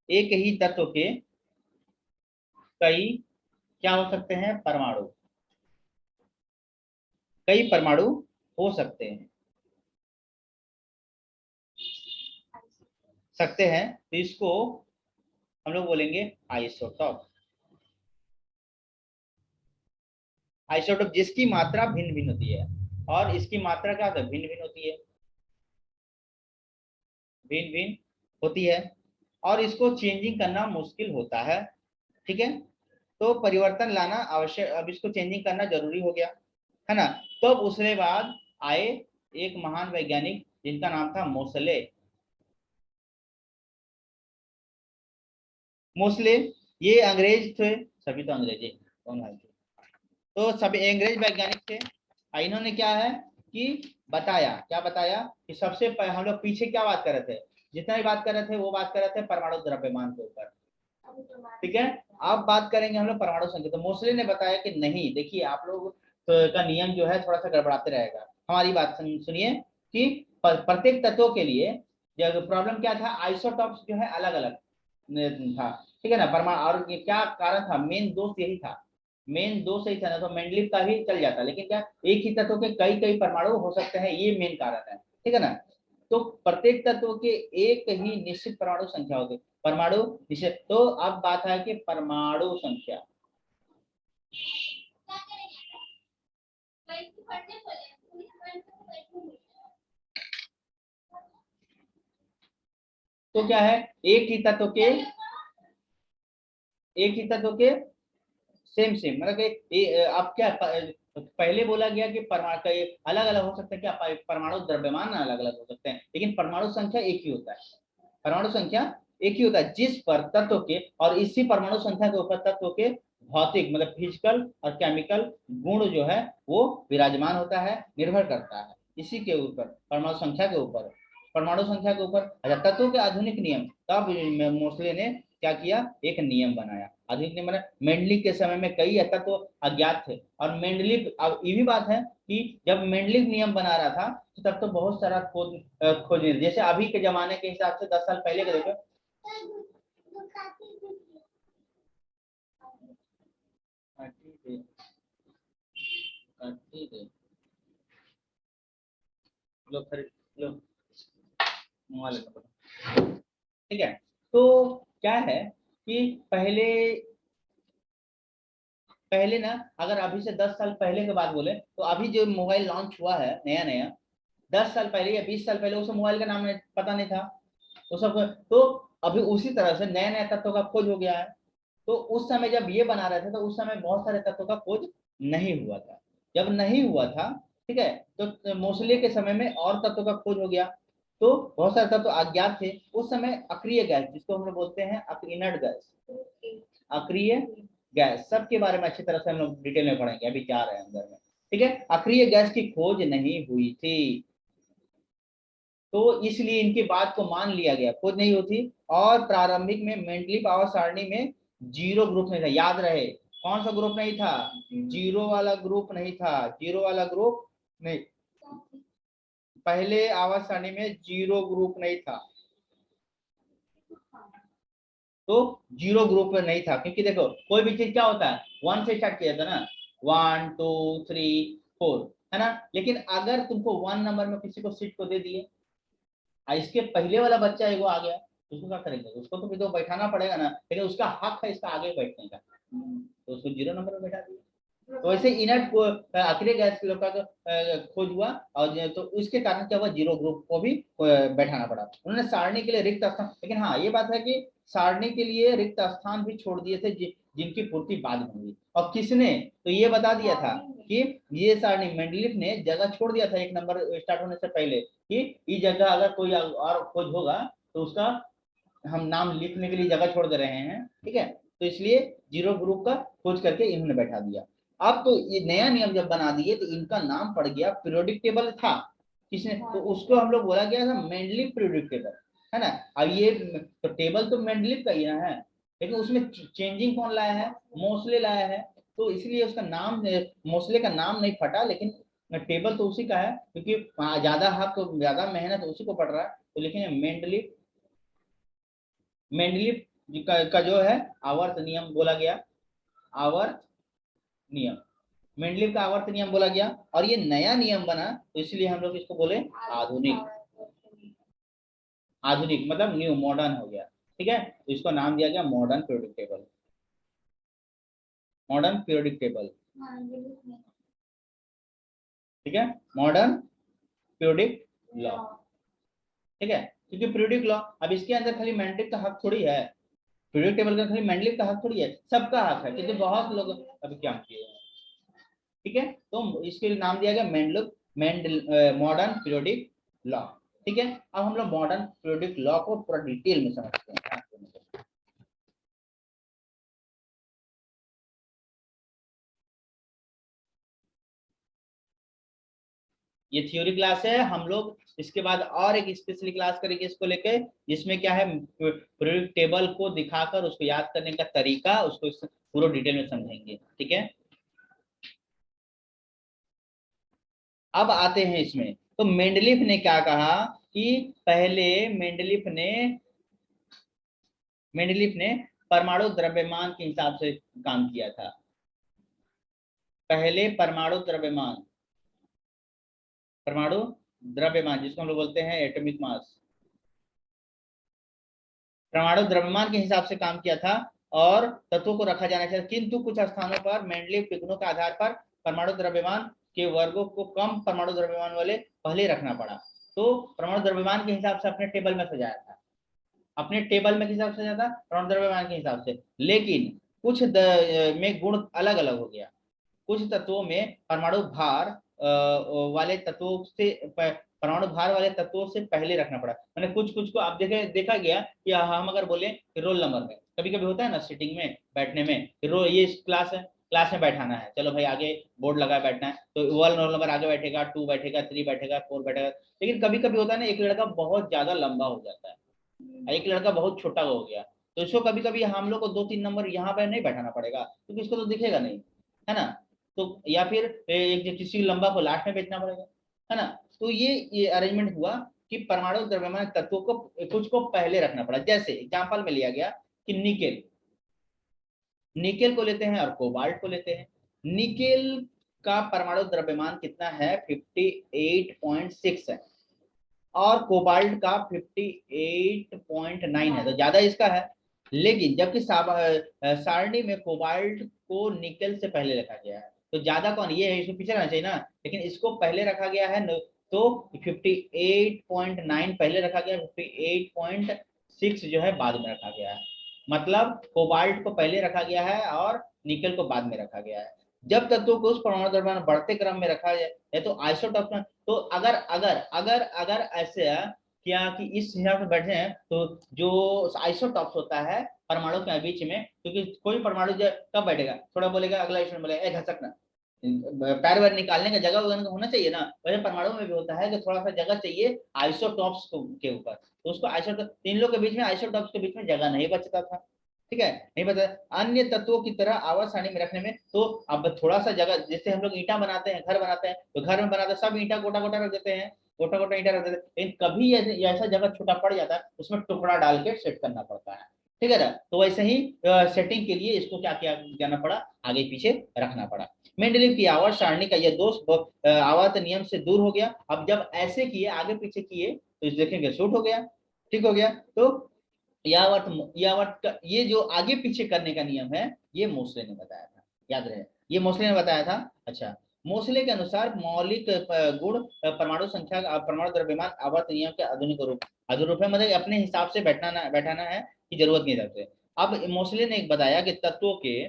एक ही तत्व के कई क्या हो सकते हैं, परमाणु, कई परमाणु हो सकते हैं, सकते हैं। तो इसको हम लोग बोलेंगे आइसोटॉप। आइसोटॉप जिसकी मात्रा भिन्न भिन्न होती है, और इसकी मात्रा क्या होता है, भिन्न भिन्न होती है, भिन्न भिन्न होती है। और इसको चेंजिंग करना मुश्किल होता है। ठीक है, तो परिवर्तन लाना आवश्यक, अब इसको चेंजिंग करना जरूरी हो गया, है ना। तो अब उसके बाद आए एक महान वैज्ञानिक जिनका नाम था मोसले। मोसले ये अंग्रेज थे, सभी तो अंग्रेजी कौन है, तो सभी अंग्रेज वैज्ञानिक थे। इन्होंने क्या है कि बताया, क्या बताया कि सबसे हम लोग पीछे क्या बात कर रहे थे, जितना भी बात कर रहे थे वो बात कर रहे थे परमाणु द्रव्यमान के ऊपर, ठीक है। अब बात करेंगे हम लोग परमाणु संख्या। तो मोस्टली ने बताया कि नहीं, देखिए आप लोग का नियम जो है थोड़ा सा गड़बड़ाते रहेगा। हमारी बात सुनिए कि प्रत्येक तत्वों के लिए जब प्रॉब्लम क्या था, आइसोटॉप्स जो है अलग अलग था, ठीक है ना। परमाणु और ये क्या कारण था, मेन दोष यही था, मेन दोष यही था ना, तो मेंडलीव का ही चल जाता, लेकिन क्या एक ही तत्व के कई कई परमाणु हो सकते हैं, ये मेन कारण है, ठीक है ना। तो प्रत्येक तत्व के एक ही निश्चित परमाणु संख्या होती है, परमाणु निश्चित। तो अब बात है कि परमाणु संख्या, तो क्या है, एक ही तत्व के, एक ही तत्व के सेम सेम, मतलब कि अब क्या पहले बोला गया कि परमाणु का अलग अलग हो सकता है, क्या परमाणु द्रव्यमान अलग अलग हो सकते हैं, लेकिन परमाणु संख्या एक ही होता है, परमाणु संख्या एक ही होता है, जिस पर तत्व के और इसी परमाणु संख्या के ऊपर तत्व के भौतिक मतलब फिजिकल और केमिकल गुण जो है वो विराजमान होता है, निर्भर करता है इसी के ऊपर, परमाणु संख्या के ऊपर, परमाणु संख्या के ऊपर। अच्छा, तत्वों के आधुनिक नियम, तब मोस्टली ने क्या किया, एक नियम बनाया, आधुनिक नियम बनाया। मेंडली के समय में कई तत्व अज्ञात थे, और मेंडली, अब ये भी बात है कि जब मेंडली नियम बना रहा था तो तब तो बहुत सारा खोज, जैसे अभी के जमाने के हिसाब से 10 साल पहले के देखो, ठीक है। तो क्या है कि पहले पहले ना, अगर अभी से 10 साल पहले की बात बोले तो अभी जो मोबाइल लॉन्च हुआ है नया नया, 10 साल पहले या 20 साल पहले उस मोबाइल का नाम पता नहीं था, वो सब। तो अभी उसी तरह से नए नए तत्वों का खोज हो गया है। तो उस समय जब ये बना रहे थे तो उस समय बहुत सारे तत्वों का खोज नहीं हुआ था, जब नहीं हुआ था, ठीक है, तो मोसले के समय में और तत्वों का खोज हो गया, तो बहुत सारे तत्व अज्ञात थे उस समय। अक्रिय गैस जिसको हम लोग बोलते हैं इनर्ट गैस, अक्रिय गैस, सबके बारे में अच्छी तरह से हम लोग डिटेल में पढ़ेंगे, अभी जा रहे हैं अंदर में, ठीक है। अक्रिय गैस की खोज नहीं हुई थी, तो इसलिए इनकी बात को मान लिया गया, खोज नहीं होती। और प्रारंभिक में मेंडली पावर सारणी में जीरो ग्रुप नहीं था, याद रहे, कौन सा ग्रुप नहीं था, जीरो वाला ग्रुप नहीं था, जीरो वाला ग्रुप नहीं, पहले आवर्त सारणी में जीरो ग्रुप नहीं था, तो जीरो ग्रुप में नहीं था, क्योंकि देखो कोई भी चीज क्या होता है, 1 से स्टार्ट किया था ना, 1 2 3 4, है ना। लेकिन अगर तुमको 1 नंबर में किसी को सीट को दे दिए, इसके पहले वाला बच्चा एगो आ गया, तो उसको क्या करेंगे, उसको तो भी तो बैठाना पड़ेगा ना, लेकिन उसका हक है इसका आगे बैठने का, तो उसको 0 नंबर में बैठा दिया। तो ऐसे इनर्ट को अक्रिय गैस लोग का खोज हुआ, और तो उसके कारण क्या हुआ, जीरो ग्रुप को भी बैठाना पड़ा, उन्होंने सारणी के लिए रिक्त स्थान, लेकिन हाँ ये बात है कि सारणी के लिए रिक्त स्थान भी छोड़ दिए थे जिनकी पूर्ति बाद में हुई। और किसने, तो ये बता दिया था कि ये सारणी मेंडलीफ ने जगह छोड़ दिया था 1 नंबर स्टार्ट होने से पहले, कि इस जगह अगर कोई और खोज होगा तो उसका हम नाम लिखने के लिए जगह छोड़ दे रहे हैं, ठीक है। तो इसलिए जीरो ग्रुप का खोज करके इन्होंने बैठा दिया। अब तो ये नया नियम जब बना दिए तो इनका नाम पड़ गया, पीरियोडिक टेबल था किसने, तो उसको हम लोग बोला गया था मेंडलीव पीरियोडिक टेबल, है ना। अब ये तो टेबल तो मेंडलीव का ही है, लेकिन उसमें चेंजिंग कौन लाया है, मोस्ले लाया है, तो इसलिए उसका नाम, मोस्ले का नाम नहीं फटा, लेकिन टेबल तो उसी का है, क्योंकि ज्यादा हक ज्यादा मेहनत उसी को पड़ रहा है, तो लिखेंगे मेंडलीव, मेंडलीव का जो है आवर्त नियम बोला गया, आवर्त नियम, मेंडलीव का आवर्त नियम बोला गया। और ये नया नियम बना तो इसलिए हम लोग इसको बोले आधुनिक, आधुनिक मतलब न्यू मॉडर्न हो गया, ठीक है। तो इसको नाम दिया गया modern periodic table, modern periodic table, ठीक है, मॉडर्न पीरियोडिक लॉ, ठीक है। क्योंकि पीरियोडिक लॉ, अब इसके अंदर खाली मेंडलीव का हक थोड़ी है, पीरियोडिक टेबल का खाली मेंडलीव का हक थोड़ी है, सबका हक है, क्योंकि बहुत लोग अभी क्या किए। ठीक है, तो इसके लिए नाम दिया गया मॉडर्न पीरियोडिक लॉ। ठीक है, अब हम लोग मॉडर्न पीरियोडिक लॉ को पूरा डिटेल में समझते हैं। ये थ्योरी क्लास है, हम लोग इसके बाद और एक स्पेशली क्लास करेंगे इसको लेके, जिसमें क्या है पीरियोडिक टेबल को दिखाकर उसको याद करने का तरीका, उसको पूरा डिटेल में समझेंगे। ठीक है, अब आते हैं इसमें, तो मेंडलीफ ने क्या कहा कि पहले मेंडलीफ ने परमाणु द्रव्यमान के हिसाब से काम किया था। पहले परमाणु द्रव्यमान जिसको हम लोग बोलते हैं एटॉमिक मास, परमाणु द्रव्यमान के हिसाब से काम किया था और तत्वों को रखा जाना चाहिए, किंतु कुछ स्थानों पर मेंडलीफ टिप्पणियों के आधार पर परमाणु द्रव्यमान के वर्गों को कम परमाणु द्रव्यमान वाले पहले रखना पड़ा। तो परमाणु द्रव्यमान के हिसाब से अपने टेबल में सजाया था, अपने टेबल में किस हिसाब से सजाया था, परमाणु द्रव्यमान के हिसाब से, लेकिन कुछ में गुण अलग अलग हो गया। कुछ तत्वों में परमाणु भार वाले तत्वों से परमाणु भार वाले तत्वों से पहले रखना पड़ा। मैंने कुछ कुछ को आप देखा गया कि हम अगर बोले कि रोल नंबर में कभी कभी होता है ना, सिटिंग में बैठने में, ये क्लास है, क्लास में बैठाना है, चलो भाई आगे बोर्ड लगा बैठना है, तो वन रोल नंबर आगे बैठेगा, 2 बैठेगा, 3 बैठेगा, 4 बैठेगा। लेकिन कभी कभी होता है ना, एक लड़का बहुत ज्यादा लंबा हो जाता है, एक लड़का बहुत छोटा हो गया, तो इसको कभी कभी हम लोग को 2-3 नंबर यहाँ पे नहीं बैठाना पड़ेगा, क्योंकि इसको तो दिखेगा नहीं, है ना। तो या फिर एक किसी लंबा को लास्ट में बेचना पड़ेगा, है ना। तो ये अरेंजमेंट हुआ कि परमाणु द्रव्यमान तत्वों को कुछ को पहले रखना पड़ा। जैसे एग्जांपल में लिया गया कि निकेल, निकेल को लेते हैं और कोबाल्ट को लेते हैं। निकेल का परमाणु द्रव्यमान कितना है, 58.6 है, और कोबाल्ट का 58.9 है, तो ज्यादा इसका है। लेकिन जबकि सारणी में कोबाल्ट को निकेल से पहले रखा गया है, तो ज्यादा कौन, ये है, इसको पीछे रहना चाहिए ना, लेकिन इसको पहले रखा गया है, तो 58.9 पहले रखा गया, 58.6 जो है बाद में रखा गया है। मतलब कोबाल्ट को पहले रखा गया है और निकेल को बाद में रखा गया है। जब तत्वों को उस परमाणु द्रव्यमान बढ़ते क्रम में रखा जाए तो आइसोटॉप, तो अगर अगर अगर अगर ऐसे क्या कि इस हिसाब से बैठे हैं, तो जो आइसोटॉप्स होता है परमाणु के बीच में, क्योंकि कोई परमाणु कब बैठेगा, थोड़ा बोलेगा, अगला स्टूडेंट बोलेगा घसकना, पैर वैर निकालने का जगह होना चाहिए ना, वैसे परमाणु में भी होता है कि थोड़ा सा जगह चाहिए आइसोटॉप्स के ऊपर, तो उसको आइसोटॉप, तीन लोग के बीच में, आइसोटॉप्स के बीच में जगह नहीं बचता था। ठीक है, नहीं बता, अन्य तत्वों की तरह आवर्त सारणी में रखने में, तो अब थोड़ा सा जगह, जैसे हम लोग ईंटा बनाते हैं, घर बनाते हैं, तो घर में बनाते हैं सब ईंटा गोटा गोटा रख देते हैं, गोटा गोटा ईंटा रख देते हैं, लेकिन कभी ऐसा जगह छोटा पड़ जाता है, उसमें टुकड़ा डाल के सेट करना पड़ता है। ठीक है ना, तो वैसे ही सेटिंग के लिए इसको क्या क्या करना पड़ा, आगे पीछे रखना पड़ा। मेंडलीव की आवर्त सारणी का यह दोष आवर्त नियम से दूर हो गया। अब जब ऐसे किए, आगे पीछे किए, तो देखेंगे सूट हो गया, ठीक हो गया। तो यावत का ये जो आगे पीछे करने का नियम है, ये मोसले ने बताया था, याद रहे, ये मोसले ने बताया था। अच्छा, मोसले के अनुसार मौलिक गुण परमाणु संख्या, परमाणु द्रव्यमान आवर्त नियम के आधुनिक रूप है, मतलब अपने हिसाब से बैठाना है कि जरूरत नहीं रहते। अब मोसले ने एक बताया कि तत्वों के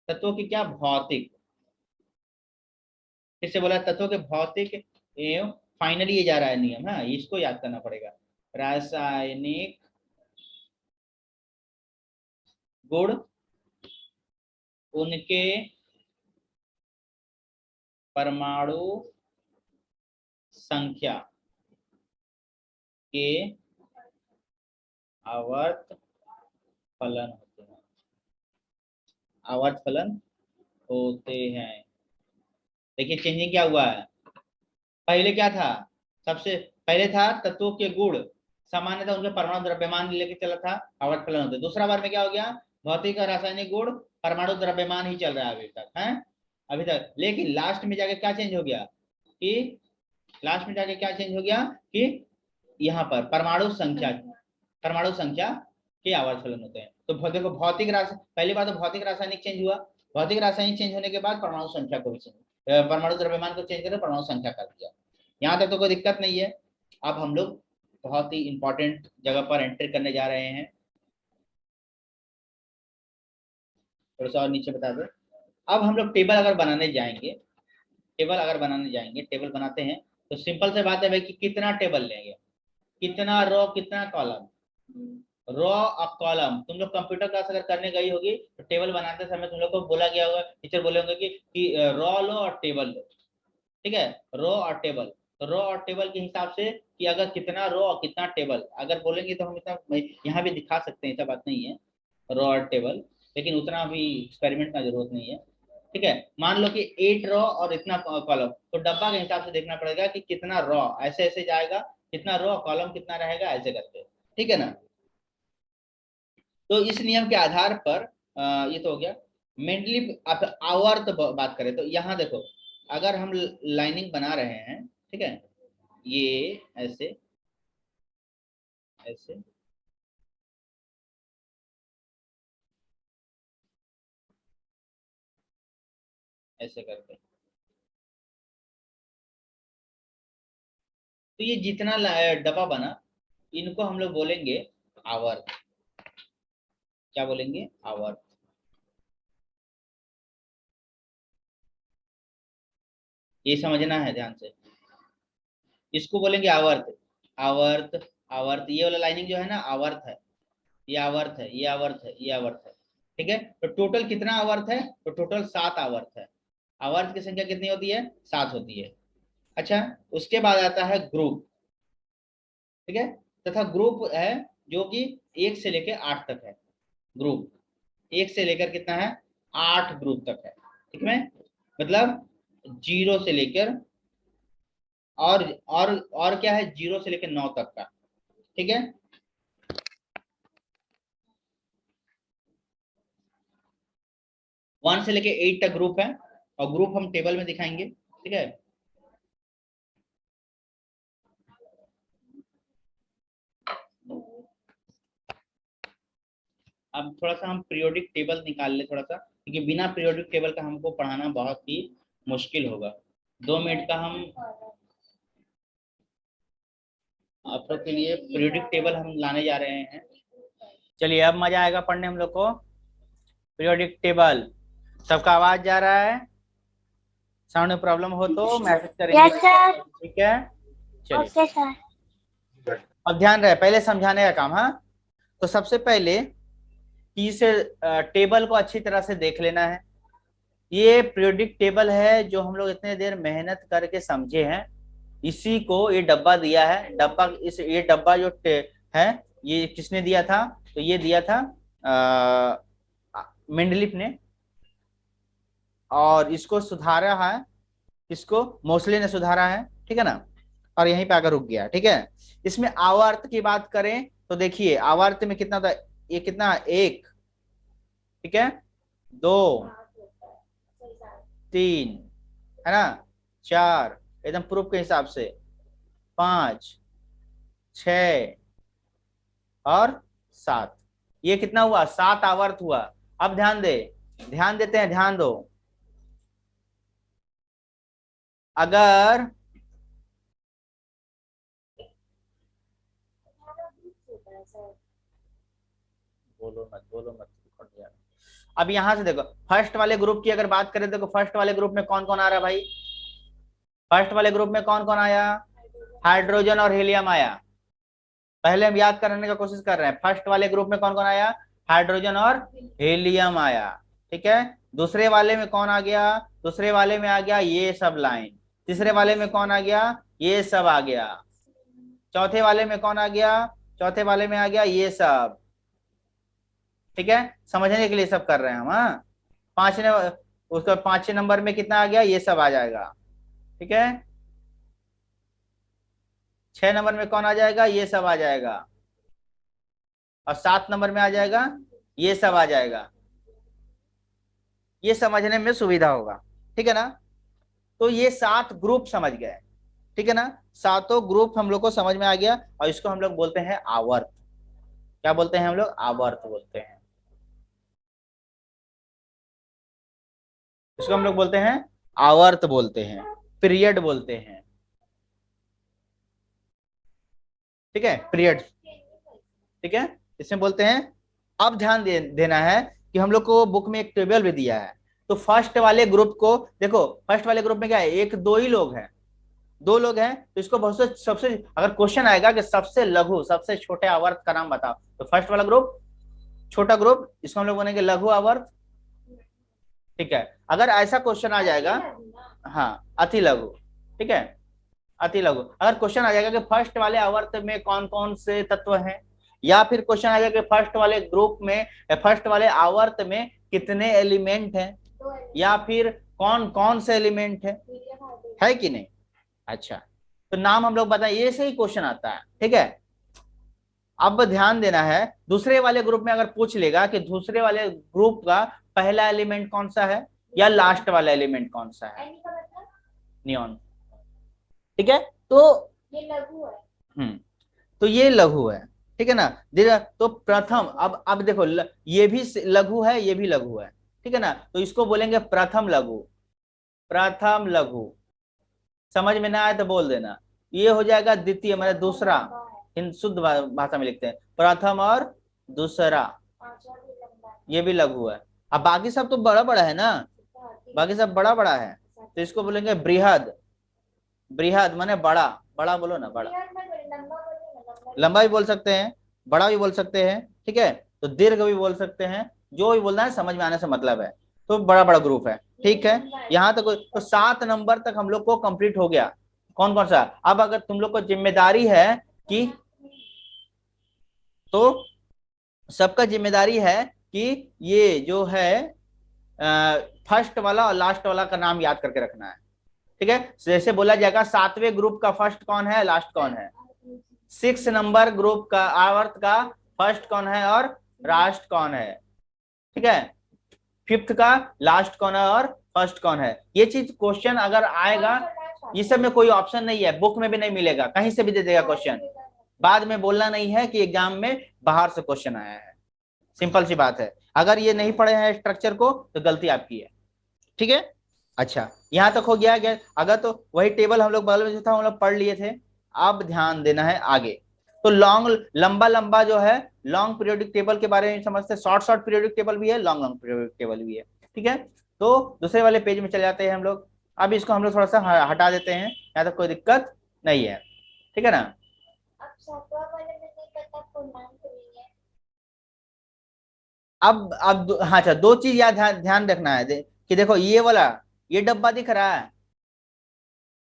तत्वों की क्या भौतिक, किससे बोला, तत्वों के भौतिक एवं फाइनली ये जा रहा है नियम, हाँ इसको याद करना पड़ेगा, रासायनिक गुण उनके परमाणु संख्या के आवर्त फलन होते हैं, आवर्त फलन होते हैं। देखिए चेंजिंग क्या हुआ है, पहले क्या था, सबसे पहले था तत्वों के गुण सामान्य था, उनके परमाणु द्रव्यमान लेके चला था, आवर्त फलन होते। दूसरा बार में क्या हो गया, भौतिक और रासायनिक गुण परमाणु द्रव्यमान ही चल रहा है अभी तक, है अभी तक। लेकिन लास्ट में जाके क्या चेंज हो गया कि यहाँ पर परमाणु संख्या के आवर्त फलन होते हैं। तो देखो पहली बार तो भौतिक रासायनिक चेंज हुआ, भौतिक रासायनिक चेंज होने के बाद परमाणु संख्या को भी चेंज, परमाणु द्रव्यमान को चेंज करके परमाणु संख्या कर दिया। यहाँ तक तो कोई दिक्कत नहीं है। अब हम लोग बहुत ही इंपॉर्टेंट जगह पर एंटर करने जा रहे हैं। थोड़ा सा और नीचे बता दो। अब हम लोग टेबल अगर बनाने जाएंगे, टेबल बनाते हैं, तो सिंपल से बात है भाई कि कितना टेबल लेंगे, कितना रो कितना कॉलम। रो और कॉलम तुम लोग कंप्यूटर क्लास अगर करने गई होगी तो टेबल बनाते समय तुम लोग को बोला गया होगा, टीचर बोले होंगे कि रो लो और टेबल लो। ठीक है, रो और टेबल। तो रो और टेबल के हिसाब से कि अगर कितना रो और कितना टेबल अगर बोलेंगे तो हम इतना यहाँ भी दिखा सकते हैं, ऐसा बात नहीं है, रो और टेबल, लेकिन उतना भी एक्सपेरिमेंट का जरूरत नहीं है। ठीक है, मान लो कि 8 रो और इतना कॉलम, तो डब्बा के हिसाब से देखना पड़ेगा कि कितना रो ऐसे ऐसे जाएगा, कितना रो कॉलम कितना रहेगा, ऐसे करके। ठीक है ना। तो इस नियम के आधार पर ये तो हो गया। मेनली आप आवर्त बात करें तो यहाँ देखो, अगर हम लाइनिंग बना रहे हैं, ठीक है, ये ऐसे ऐसे, ऐसे करके, तो ये जितना डब्बा बना, इनको हम लोग बोलेंगे आवर्त। क्या बोलेंगे? आवर्त। ये समझना है ध्यान से, इसको बोलेंगे आवर्त। आवर्त, आवर्त, ये वाला लाइनिंग जो है ना आवर्त है, ये आवर्त है, ये आवर्त है, ये आवर्त है। ठीक है, तो टोटल कितना आवर्त है? तो टोटल 7 आवर्त है। आवर्त की संख्या कितनी होती है? 7 होती है। अच्छा, उसके बाद आता है ग्रुप। ठीक है, तथा ग्रुप है जो कि 1 से लेकर 8 तक है। ग्रुप 1 से लेकर कितना है? 8 ग्रुप तक है। ठीक है, मतलब 0 से लेकर और क्या है, 0 से लेकर 9 तक का। ठीक है, 1 से लेकर 8 तक ग्रुप है, और ग्रुप हम टेबल में दिखाएंगे। ठीक है, अब थोड़ा सा हम पीरियोडिक टेबल निकाल ले थोड़ा सा, क्योंकि बिना पीरियोडिक टेबल का हमको पढ़ाना बहुत ही मुश्किल होगा। 2 मिनट का हम आप लोग के लिए पीरियोडिक टेबल हम लाने जा रहे हैं। चलिए अब मजा आएगा पढ़ने हम लोग को। पीरियोडिक टेबल, सबका आवाज जा रहा है? साउंड में प्रॉब्लम हो तो मैसेज करेंगे। Yes sir. ठीक है, चलिए। Okay sir. अब ध्यान रहे, पहले समझाने का काम। हाँ, तो सबसे पहले की से टेबल को अच्छी तरह से देख लेना है। ये पीरियोडिक टेबल है जो हम लोग इतने देर मेहनत करके समझे हैं। इसी को ये डब्बा दिया है, डब्बा इस ये डब्बा जो है, ये किसने दिया था? तो ये दिया था मेंडलीफ ने, और इसको सुधारा है, इसको मोसले ने सुधारा है। ठीक है ना, और यहीं पे आकर रुक गया। ठीक है, इसमें आवर्त की बात करें तो देखिए आवर्त में कितना था? ये कितना? 1, ठीक है, 2, 3, है ना, 4, एकदम प्रूफ के हिसाब से, 5, 6 और 7। ये कितना हुआ? 7 आवर्त हुआ। अब ध्यान दे, ध्यान देते हैं, ध्यान दो। अगर बोलो मत, बोलो मत, अब यहां से देखो, फर्स्ट वाले ग्रुप की अगर बात करें, देखो फर्स्ट वाले ग्रुप में कौन कौन आ रहा है भाई? फर्स्ट वाले ग्रुप में कौन कौन आया? हाइड्रोजन और हीलियम आया। पहले हम याद करने की कोशिश कर रहे हैं, फर्स्ट वाले ग्रुप में कौन कौन आया? हाइड्रोजन और हीलियम आया। ठीक है, दूसरे वाले में कौन आ गया? दूसरे वाले में आ गया ये सब लाइन। तीसरे वाले में कौन आ गया? ये सब आ गया। चौथे वाले में कौन आ गया? चौथे वाले में आ गया ये सब। ठीक है, समझने के लिए सब कर रहे हैं हम। हाँ, पांचवे, उसका 5वें नंबर में कितना आ गया? ये सब आ जाएगा। ठीक है, 6 नंबर में कौन आ जाएगा? ये सब आ जाएगा। और 7 नंबर में आ जाएगा ये सब आ जाएगा। ये समझने में सुविधा होगा। ठीक है ना, तो ये 7 ग्रुप समझ गए। ठीक है ना, सातों ग्रुप हम लोग को समझ में आ गया, और इसको हम लोग बोलते हैं आवर्त। क्या बोलते हैं हम लोग? आवर्त बोलते हैं। इसको हम लोग बोलते हैं आवर्त बोलते हैं, पीरियड बोलते हैं। ठीक है, पीरियड, ठीक है, इसमें बोलते हैं। अब ध्यान देना है कि हम लोग को बुक में एक टेबल भी दिया है। तो फर्स्ट वाले ग्रुप को देखो, फर्स्ट वाले ग्रुप में क्या है, एक दो ही लोग हैं, दो लोग हैं, तो इसको बहुत से सबसे, अगर क्वेश्चन आएगा कि सबसे लघु सबसे छोटे आवर्त का नाम बताओ, तो फर्स्ट वाला ग्रुप छोटा ग्रुप, इसको हम लोग बोलेंगे लघु आवर्त, ठीक है। अगर ऐसा क्वेश्चन आ जाएगा, हाँ अति लघु, ठीक है, अति लघु। अगर क्वेश्चन आ जाएगा कि फर्स्ट वाले आवर्त में कौन कौन से तत्व हैं, या फिर क्वेश्चन आ जाएगा कि फर्स्ट वाले ग्रुप में, फर्स्ट वाले आवर्त में कितने एलिमेंट हैं, या फिर कौन कौन से एलिमेंट है कि नहीं, अच्छा, तो नाम हम लोग बताएं, ये से ही क्वेश्चन आता है, ठीक है। अब ध्यान देना है, दूसरे वाले ग्रुप में अगर पूछ लेगा कि दूसरे वाले ग्रुप का पहला एलिमेंट कौन सा है, या लास्ट वाला एलिमेंट कौन सा है, नियॉन, ठीक है, तो ये लघु है, तो ये लघु है, ठीक है ना। तो प्रथम, अब देखो ये भी लघु है, ये भी लघु है, ठीक है ना, तो इसको बोलेंगे प्रथम लघु, प्रथम लघु। समझ में ना आए तो बोल देना। ये हो जाएगा द्वितीय, मतलब दूसरा, इन शुद्ध भाषा में लिखते हैं प्रथम और दूसरा, ये भी लघु है। अब बाकी सब तो बड़ा बड़ा है ना, बाकी सब बड़ा बड़ा है, तो इसको बोलेंगे बृहद, बृहद माने बड़ा, बड़ा बोलो ना, बड़ा, लंबा भी बोल सकते हैं, बड़ा भी बोल सकते हैं, ठीक है, तो दीर्घ भी बोल सकते हैं, जो भी बोलना है समझ में आने से मतलब है। तो बड़ा बड़ा ग्रुप है, ठीक है, यहाँ तक तो 7 नंबर तक हम लोग को कंप्लीट हो गया। कौन कौन सा, अब अगर तुम लोग को जिम्मेदारी है कि, तो सबका जिम्मेदारी है कि ये जो है फर्स्ट वाला और लास्ट वाला का नाम याद करके रखना है, ठीक है। जैसे बोला जाएगा 7वें ग्रुप का फर्स्ट कौन है, लास्ट कौन है, 6 नंबर ग्रुप का आवर्त का फर्स्ट कौन है और लास्ट कौन है, ठीक है, 5th का लास्ट कौन है और फर्स्ट कौन है। ये चीज क्वेश्चन अगर आएगा, ये सब में कोई ऑप्शन नहीं है, बुक में भी नहीं मिलेगा, कहीं से भी दे देगा क्वेश्चन, बाद में बोलना नहीं है कि एग्जाम में बाहर से क्वेश्चन आया है, सिंपल सी बात है। अगर ये नहीं पढ़े हैं स्ट्रक्चर को तो गलती आपकी है, ठीक है। अच्छा, यहां तक हो गया क्या, अगर तो वही टेबल हम लोग बगल में जो था हम लोग पढ़ लिए थे। अब ध्यान देना है आगे, तो लॉन्ग लंबा लंबा जो है लॉन्ग पीरियोडिक टेबल के बारे में समझते, शॉर्ट शॉर्ट पीरियोडिक टेबल भी है, लॉन्ग लॉन्ग पीरियोडिक टेबल भी है, ठीक है। तो दूसरे वाले पेज में चले जाते हैं हम लोग। अब इसको हम लोग थोड़ा सा हटा देते हैं, यहाँ तक कोई दिक्कत नहीं है, ठीक है ना। अब हाँ, अच्छा, दो चीज याद ध्यान रखना है कि देखो ये वाला, ये डब्बा दिख रहा है,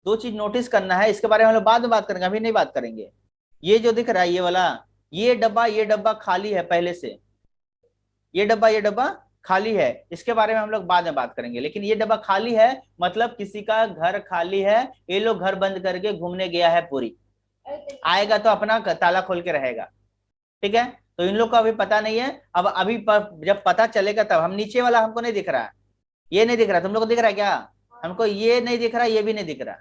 दो चीज नोटिस करना है, इसके बारे में हम लोग बाद में बात करेंगे, अभी नहीं बात करेंगे। ये जो दिख रहा है ये वाला, ये डब्बा खाली है पहले से, ये डब्बा खाली है, इसके बारे में हम लोग बाद में बात करेंगे। लेकिन ये डब्बा खाली है मतलब किसी का घर खाली है, ये लोग घर बंद करके घूमने गया है पूरी, आएगा तो अपना ताला खोल के रहेगा, ठीक है। तो इन लोग को अभी पता नहीं है, अब अभी जब पता चलेगा तब। हम नीचे वाला हमको नहीं दिख रहा, ये नहीं दिख रहा, तुम लोग को दिख रहा है क्या, हमको ये नहीं दिख रहा, ये भी नहीं दिख रहा,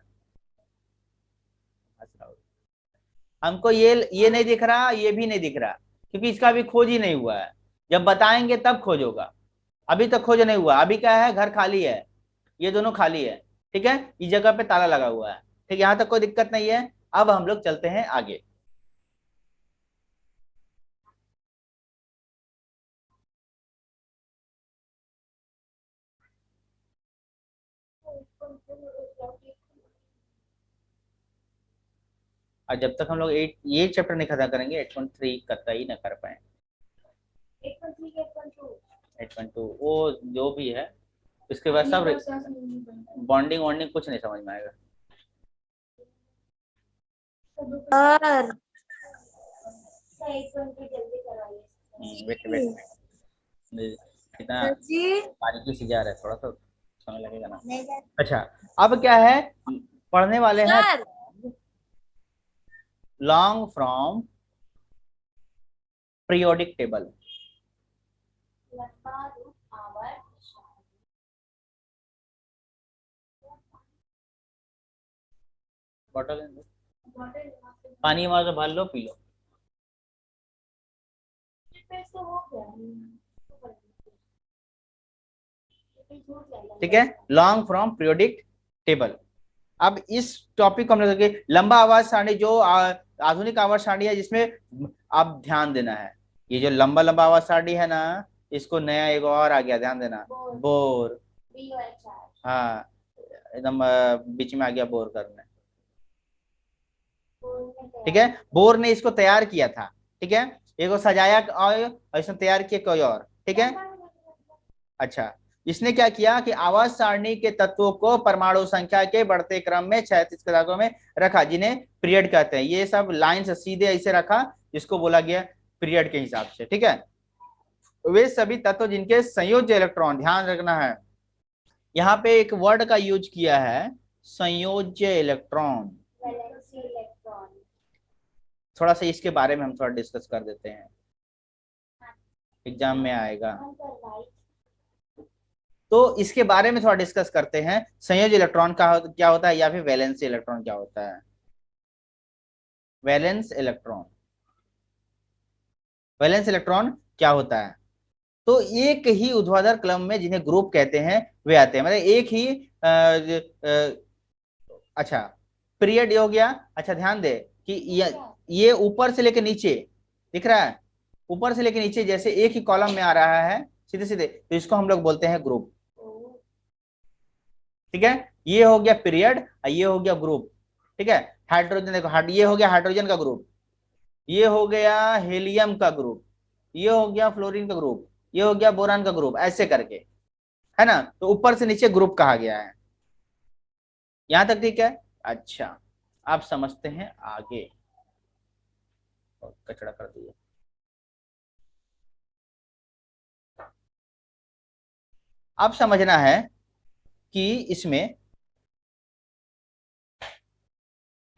हमको ये नहीं दिख रहा, ये भी नहीं दिख रहा, क्योंकि इसका अभी खोज ही नहीं हुआ है, जब बताएंगे तब खोज होगा, अभी तक खोज नहीं हुआ। अभी क्या है, घर खाली है, ये दोनों खाली है, ठीक है, इस जगह पे ताला लगा हुआ है, ठीक है, यहां तक कोई दिक्कत नहीं है। अब हम लोग चलते हैं आगे। और जब तक हम लोग 8 ये चैप्टर नहीं खत्म करेंगे 8.3 कतई ना कर पाए। 8.2 वो जो भी है, इसके बाद सब बॉन्डिंग वॉन्डिंग कुछ नहीं समझ में आएगा। वेट वेट, कितना बारीकी से जा रहा है, थोड़ा सा समय लगेगा ना। अच्छा, अब क्या है, पढ़ने वाले हैं long from periodic table. Bottle पानी वहां से भर लो, पी लो। ठीक है, लॉन्ग फ्रॉम पीरियोडिक टेबल। अब इस टॉपिक को हम लोग लंबा आवाज सारणी जो आधुनिक आवर्त सारणी है जिसमें आप ध्यान देना है, ये जो लंबा लंबा आवर्त सारणी है ना, इसको नया एक और आ गया, ध्यान देना, बोर। हाँ, एकदम बीच में आ गया बोर करने। ठीक है, बोर ने इसको तैयार किया था। ठीक है, एक को सजाया और इसने तैयार किया कोई और। ठीक है, अच्छा, इसने क्या किया कि आवर्त सारणी के तत्वों को परमाणु संख्या के बढ़ते क्रम में 36 कक्षाओं में रखा, जिन्हें पीरियड कहते हैं। ये सब लाइन से सीधे ऐसे रखा, जिसको बोला गया पीरियड के हिसाब से। ठीक है, वे सभी तत्व जिनके संयोज्य इलेक्ट्रॉन, ध्यान रखना है, यहाँ पे एक वर्ड का यूज किया है, संयोज्य इलेक्ट्रॉन। थोड़ा सा इसके बारे में हम थोड़ा डिस्कस कर देते हैं, एग्जाम में आएगा, तो इसके बारे में थोड़ा डिस्कस करते हैं। संयोज्य इलेक्ट्रॉन का क्या होता है, या फिर वैलेंसी इलेक्ट्रॉन क्या होता है। वैलेंस इलेक्ट्रॉन, वैलेंस इलेक्ट्रॉन क्या होता है, तो एक ही ऊर्ध्वाधर क्रम में जिन्हें ग्रुप कहते हैं वे आते हैं, मतलब एक ही अच्छा, पीरियड हो गया। अच्छा, ध्यान दे कि ये ऊपर से लेकर नीचे दिख रहा है, ऊपर से लेकर नीचे जैसे एक ही कॉलम में आ रहा है सीधे सीधे, तो इसको हम लोग बोलते हैं ग्रुप। ठीक है, ये हो गया पीरियड, ये हो गया ग्रुप। ठीक है, हाइड्रोजन देखो, ये हो गया हाइड्रोजन का ग्रुप, ये हो गया हीलियम का ग्रुप, ये हो गया फ्लोरीन का ग्रुप, ये हो गया बोरान का ग्रुप, ऐसे करके, है ना, तो ऊपर से नीचे ग्रुप कहा गया है। यहां तक ठीक है। अच्छा, आप समझते हैं आगे, कचरा कर दिया। अब समझना है कि इसमें,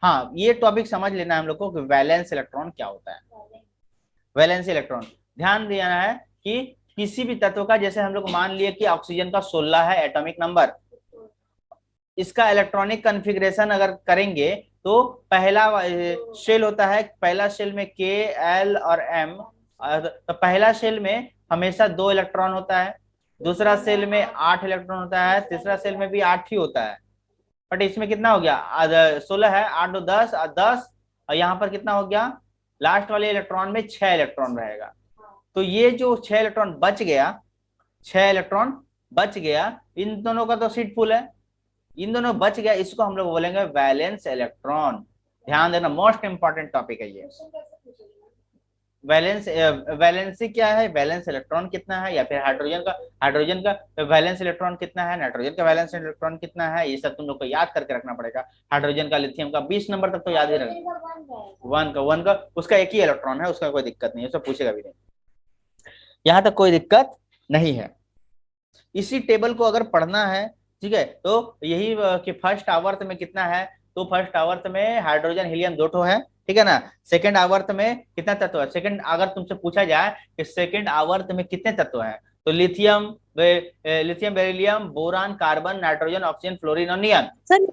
हाँ, ये टॉपिक समझ लेना है हम लोग को कि वैलेंस इलेक्ट्रॉन क्या होता है। वैलेंस इलेक्ट्रॉन, ध्यान देना है कि किसी भी तत्व का, जैसे हम लोग मान लिए कि ऑक्सीजन का 16 है एटॉमिक नंबर, इसका इलेक्ट्रॉनिक कॉन्फ़िगरेशन अगर करेंगे तो पहला शेल होता है, पहला शेल में के, एल और एम, तो पहला शेल में हमेशा 2 इलेक्ट्रॉन होता है, दूसरा सेल में 8 इलेक्ट्रॉन होता है, तीसरा सेल में भी 8 ही होता है। बट इसमें कितना हो गया, 16 है, 8 2 10, 10, और यहाँ पर कितना हो गया, लास्ट वाले इलेक्ट्रॉन में 6 इलेक्ट्रॉन रहेगा। तो ये जो 6 इलेक्ट्रॉन बच गया, 6 इलेक्ट्रॉन बच गया, इन दोनों का तो सीट फुल है, इन दोनों बच गया, इसको हम लोग बोलेंगे वैलेंस इलेक्ट्रॉन। ध्यान देना, मोस्ट इंपॉर्टेंट टॉपिक है ये। वैलेंस, वैलेंसी क्या है, वैलेंस इलेक्ट्रॉन कितना है, या फिर हाइड्रोजन का वैलेंस इलेक्ट्रॉन कितना है, नाइट्रोजन का वैलेंस इलेक्ट्रॉन कितना है, ये सब तुम लोग को याद करके रखना पड़ेगा। हाइड्रोजन का, लिथियम का 20 नंबर तक तो याद ही रखना, वन का उसका एक ही इलेक्ट्रॉन है, उसका कोई दिक्कत नहीं है, सब पूछेगा भी नहीं, यहाँ तक कोई दिक्कत नहीं है। इसी टेबल को अगर पढ़ना है, ठीक है, तो यही कि फर्स्ट आवर्त में कितना है, तो फर्स्ट आवर्त में हाइड्रोजन हीलियम 2 है, ठीक है ना। सेकंड आवर्त में कितना तत्व है, सेकंड अगर तुमसे पूछा जाए कि सेकंड आवर्त में कितने तत्व हैं, तो lithium, lithium, beryllium, boron, carbon, nitrogen, oxygen, fluorine और नियन। सर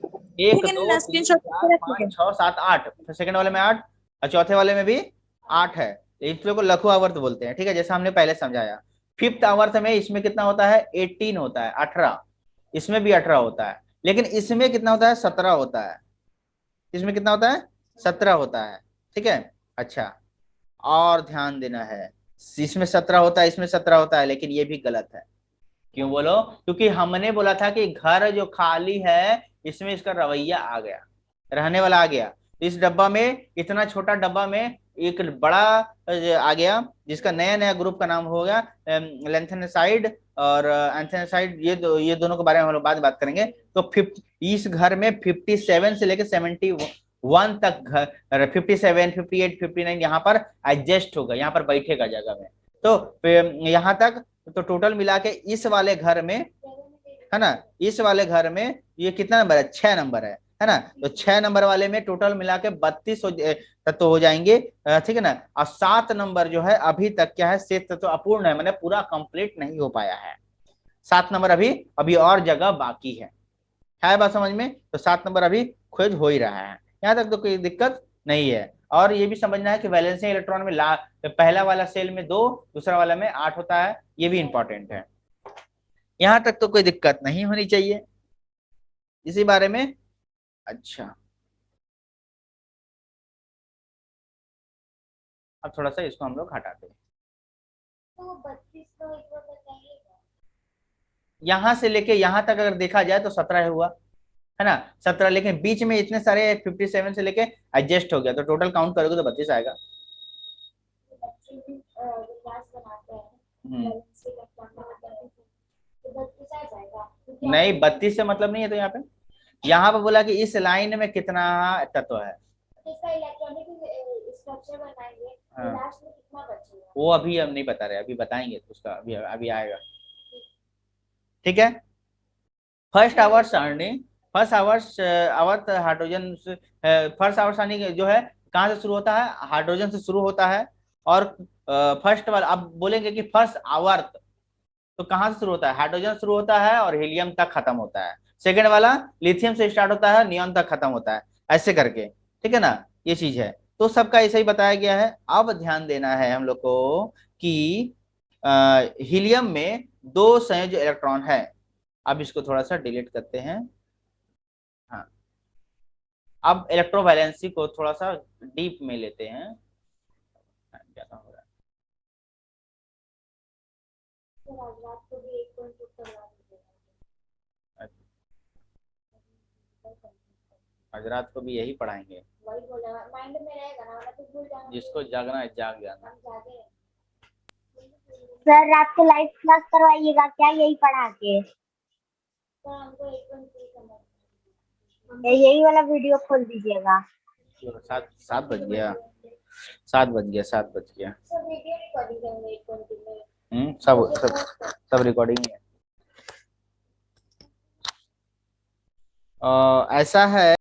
1 2 3 4 5 6 7 8, सेकंड वाले में 8, और चौथे वाले में भी 8 है, इसलिए को लघु आवर्त बोलते हैं। ठीक है, जैसा हमने पहले समझाया। फिफ्थ आवर्त में इसमें कितना होता है, 18 होता है, 18, इसमें भी 18 होता है, लेकिन इसमें कितना होता है, 17 होता है, इसमें कितना होता है, 17 होता है। ठीक है, अच्छा, और ध्यान देना है, इसमें 17 होता है, इसमें 17 होता है, लेकिन ये भी गलत है। क्यों बोलो, क्योंकि हमने बोला था कि घर जो खाली है इसमें इसका रवैया आ गया, रहने वाला आ गया। इस डब्बा में, इतना छोटा डब्बा में एक बड़ा आ गया, जिसका नया नया ग्रुप का नाम हो गया लेंथेनासाइड और एंथेनासाइड, ये दोनों के बारे में हम लोग बाद बात करेंगे। तो इस घर में 57 से लेकर 71 तक घर, 57 58 59 यहाँ पर एडजस्ट होगा, यहाँ पर बैठेगा जगह में। तो यहाँ तक, तो टोटल मिला के इस वाले घर में, है ना, इस वाले घर में ये कितना नंबर है, 6 नंबर है ना, तो 6 नंबर वाले में टोटल मिला के 32 तत्व हो जाएंगे, ठीक है ना। और 7 नंबर जो है अभी तक क्या है, शेष तत्व अपूर्ण है, मैंने पूरा कंप्लीट नहीं हो पाया है। 7 नंबर अभी अभी और जगह बाकी है बात समझ में, तो 7 नंबर अभी खोज हो ही रहा है, यहाँ तक तो कोई दिक्कत नहीं है। और ये भी समझना है कि वैलेंसी इलेक्ट्रॉन में पहला वाला सेल में 2, दूसरा वाला में 8 होता है, ये भी इंपॉर्टेंट है। यहां तक तो कोई दिक्कत नहीं होनी चाहिए इसी बारे में। अच्छा, अब थोड़ा सा इसको हम लोग हटाते हैं। तो 32 को एक बार बताइएगा। यहाँ से लेके यहाँ तक अगर देखा जाए तो 17 हुआ, है ना, 17, लेकिन बीच में इतने सारे 57 से लेके एडजस्ट हो गया, तो टोटल काउंट करोगे तो 32 आएगा। तो बच्चे भी जो क्लास बनाते हैं हम्म। बैलेंस के एग्जाम में होता है, तो 32 आ जाएगा क्योंकि नहीं, आपने 32 से मतलब नहीं है, तो यहाँ पे बोला कि इस लाइन में कितना तत्व है। इसका इलेक्ट्रॉनिक स्ट्रक्चर बनाएंगे तो हाँ, लास्ट में कितना बचेगा। वो अभी हम नहीं बता रहे, अभी बताएंगे तो उसका अभी अभी आएगा। ठीक है। फर्स्ट ठीक है hours sir. Earning, first hours आवर्त हाइड्रोजन, फर्स्ट आवर्स अर्निंग जो है कहाँ से शुरू होता है, हाइड्रोजन से शुरू होता है। और फर्स्ट वाला अब बोलेंगे कि फर्स्ट आवर्त तो कहाँ से शुरू होता है, हाइड्रोजन शुरू होता है और हीलियम तक खत्म होता है। सेकेंड वाला लिथियम से स्टार्ट होता है, नियॉन तक खत्म होता है, ऐसे करके। ठीक है ना, ये चीज है। तो सबका ऐसे ही बताया गया है। अब ध्यान देना है हम लोग को कि हीलियम में दो संयोज्य इलेक्ट्रॉन है। अब इसको थोड़ा सा डिलीट करते हैं। हाँ, अब इलेक्ट्रोवैलेंसी को थोड़ा सा डीप में लेते हैं। हाँ, ज्यादा हो रहा सर आज रात को भी 1.2 करवा दीजिएगा। है। आज रात को भी यही पढ़ाएंगे। वही बोला माइंड में रहेगा ना, वरना तो भूल जाना जिसको फिर। जागना है जाग जाना। हम जागे हैं। सर रात को लाइव क्लास करवाइएगा क्या, यही पढ़ा के? सर हमको 1.2 समझ यही वाला वीडियो खोल दीजिएगा। सात सात बज गया, 7 बज गया, 7 बज गया। सर वीडियो रिकॉर्डिंग करेंगे 1.2 में। सब मुझे सब पोस्ट कर। सब रिकॉर्डिंग है। ऐसा है